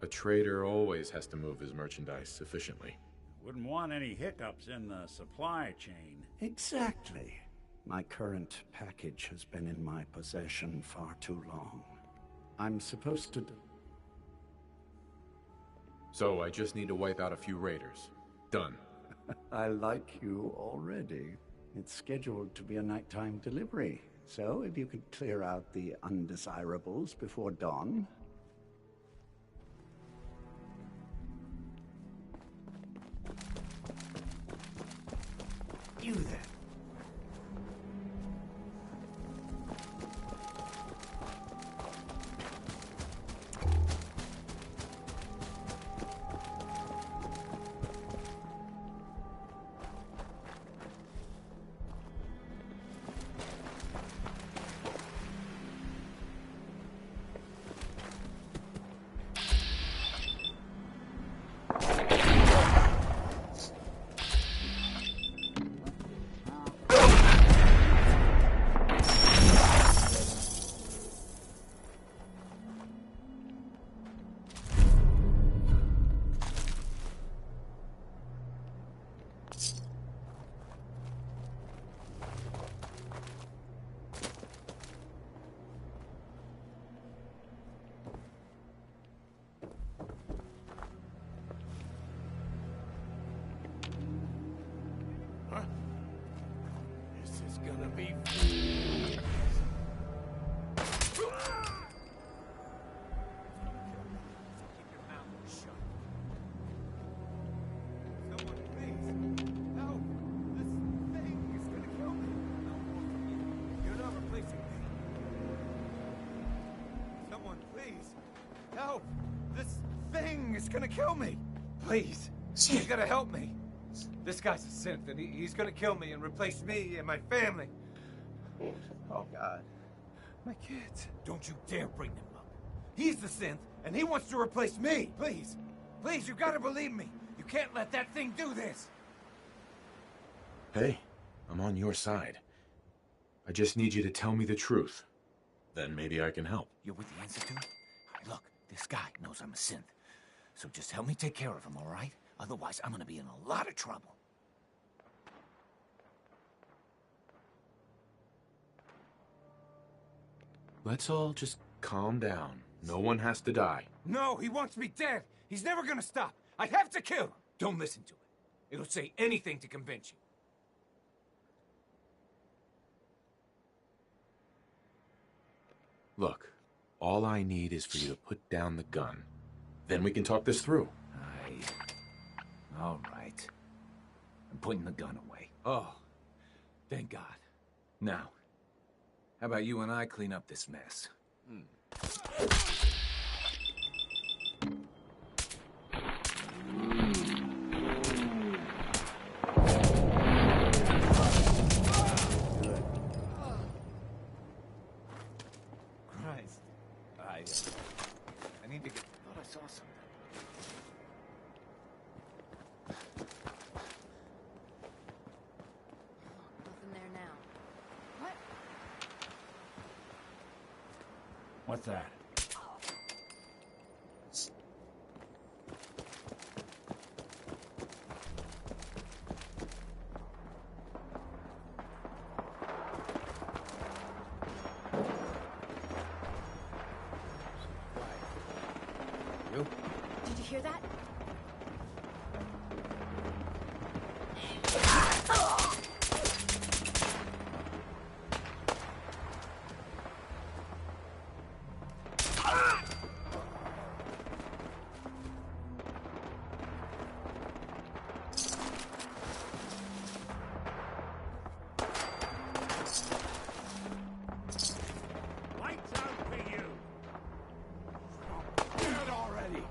A trader always has to move his merchandise efficiently. Wouldn't want any hiccups in the supply chain. Exactly. My current package has been in my possession far too long. I'm supposed to... So I just need to wipe out a few raiders. Done. I like you already. It's scheduled to be a nighttime delivery. So if you could clear out the undesirables before dawn... You there. Gonna be help! This thing is gonna kill me! Please, you gotta help me! This guy's a synth, and he's gonna kill me and replace me and my family. Oh, God. My kids. Don't you dare bring them up. He's the synth, and he wants to replace me! Please! Please, you gotta believe me! You can't let that thing do this! Hey, I'm on your side. I just need you to tell me the truth. Then maybe I can help. You're with the Institute? Look, this guy knows I'm a synth. So just help me take care of him, all right? Otherwise, I'm gonna be in a lot of trouble. Let's all just calm down. No one has to die. No, he wants me dead. He's never gonna stop. I have to kill him. Don't listen to it. It'll say anything to convince you. Look, all I need is for you to put down the gun. Then we can talk this through. All right. I'm putting the gun away. Oh, thank God. Now, how about you and I clean up this mess? Christ. I need to get... I thought I saw something. What's that? Did you hear that? Lights out for you! Dead already!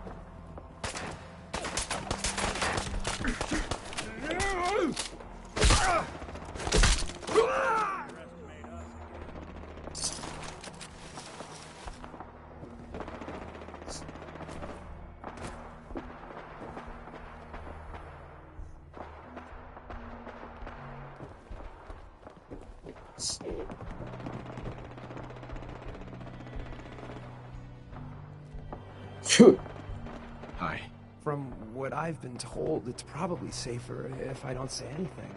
Hi. From what I've been told, it's probably safer if I don't say anything.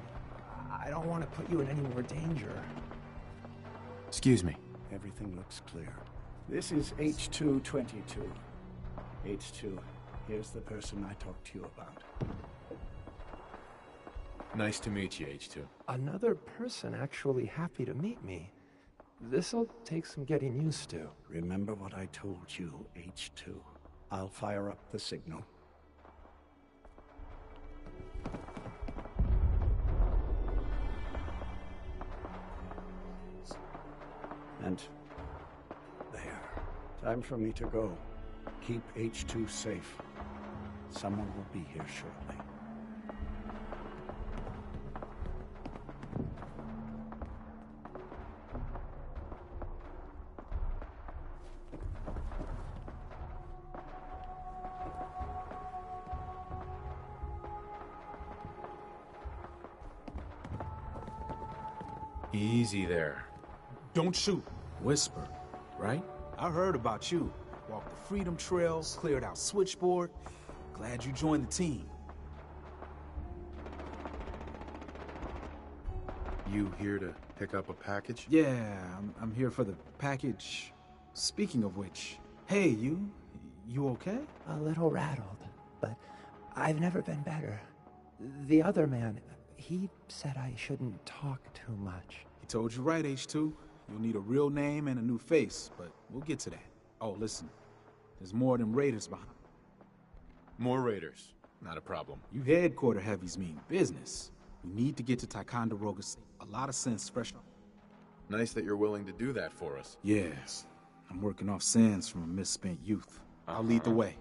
I don't want to put you in any more danger. Excuse me. Everything looks clear. This is H222. H2, here's the person I talked to you about. Nice to meet you, H2. Another person actually happy to meet me. This'll take some getting used to. Remember what I told you, H2. I'll fire up the signal. And there. Time for me to go. Keep H2 safe. Someone will be here shortly. Easy there. Don't shoot. Whisper, right? I heard about you. Walked the Freedom Trail, cleared out Switchboard. Glad you joined the team. You here to pick up a package? Yeah, I'm here for the package. Speaking of which, hey, you okay? A little rattled, but I've never been better. The other man, he said I shouldn't talk too much. He told you right, H2. You'll need a real name and a new face, but we'll get to that. Oh, listen, there's more than raiders behind. More raiders. Not a problem. You headquarter heavies mean business. We need to get to Ticonderoga. A lot of sense fresh. Nice that you're willing to do that for us. Yes. I'm working off sands from a misspent youth. I'll lead the way.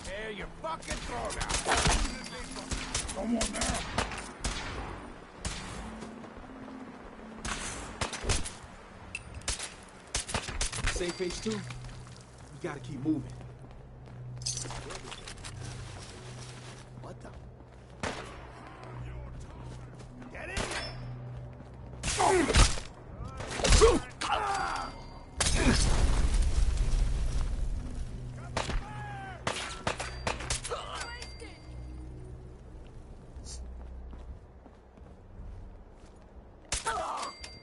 There you fucking throw now! Come on now! Safe H2? We gotta keep moving. What the? Get in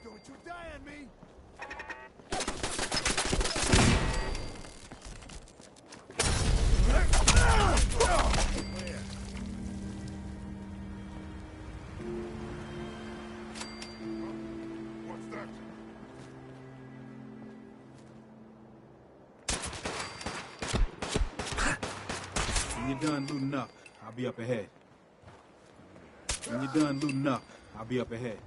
Don't you die on me! What's that? When you're done looting up, I'll be up ahead. When you're done looting up, I'll be up ahead.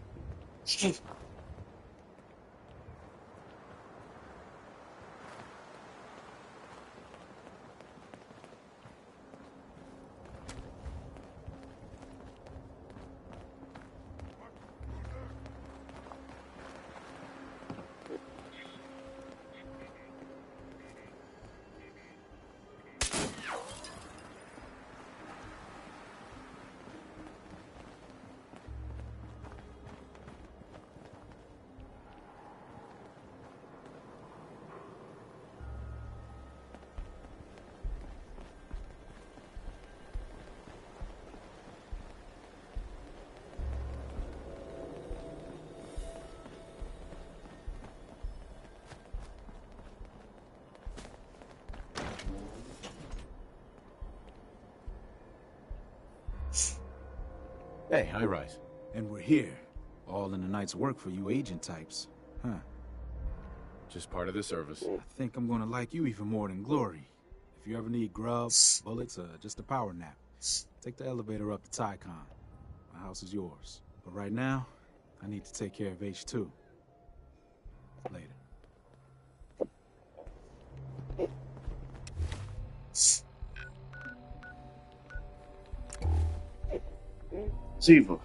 Hey, high rise. And we're here. All in the night's work for you agent types. Huh. Just part of the service. I think I'm gonna like you even more than Glory. If you ever need grub, bullets, just a power nap, take the elevator up to Tycon. My house is yours. But right now, I need to take care of H2. Later. Ziva.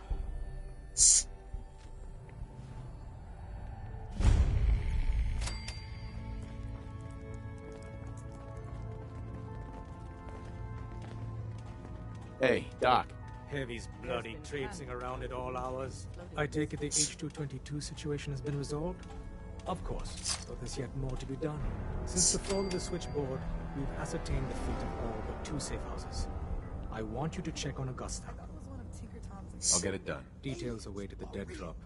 Hey, Doc. Heavy's bloody traipsing around at all hours. I take it the H-222 situation has been resolved? Of course, but there's yet more to be done. Since the fall of the switchboard, we've ascertained the fate of all but 2 safe houses. I want you to check on Augusta. I'll get it done. Details await at the dead drop.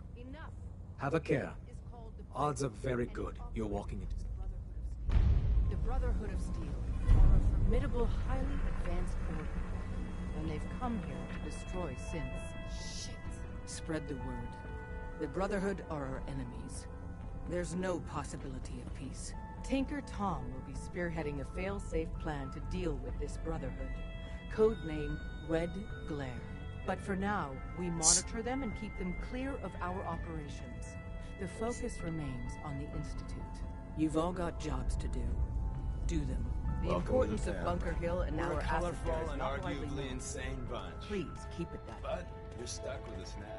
Have a care. Odds are very good you're walking into... The Brotherhood of Steel are a formidable, highly advanced order. And they've come here to destroy synths. Shit. Spread the word. The Brotherhood are our enemies. There's no possibility of peace. Tinker Tom will be spearheading a fail-safe plan to deal with this Brotherhood. Codename Red Glare. But for now, we monitor them and keep them clear of our operations. The focus remains on the Institute. You've all got jobs to do. Do them. The importance of Bunker Hill and our assets there is and not widely arguably known. insane bunch. Please, keep it that way. But you're stuck with us now.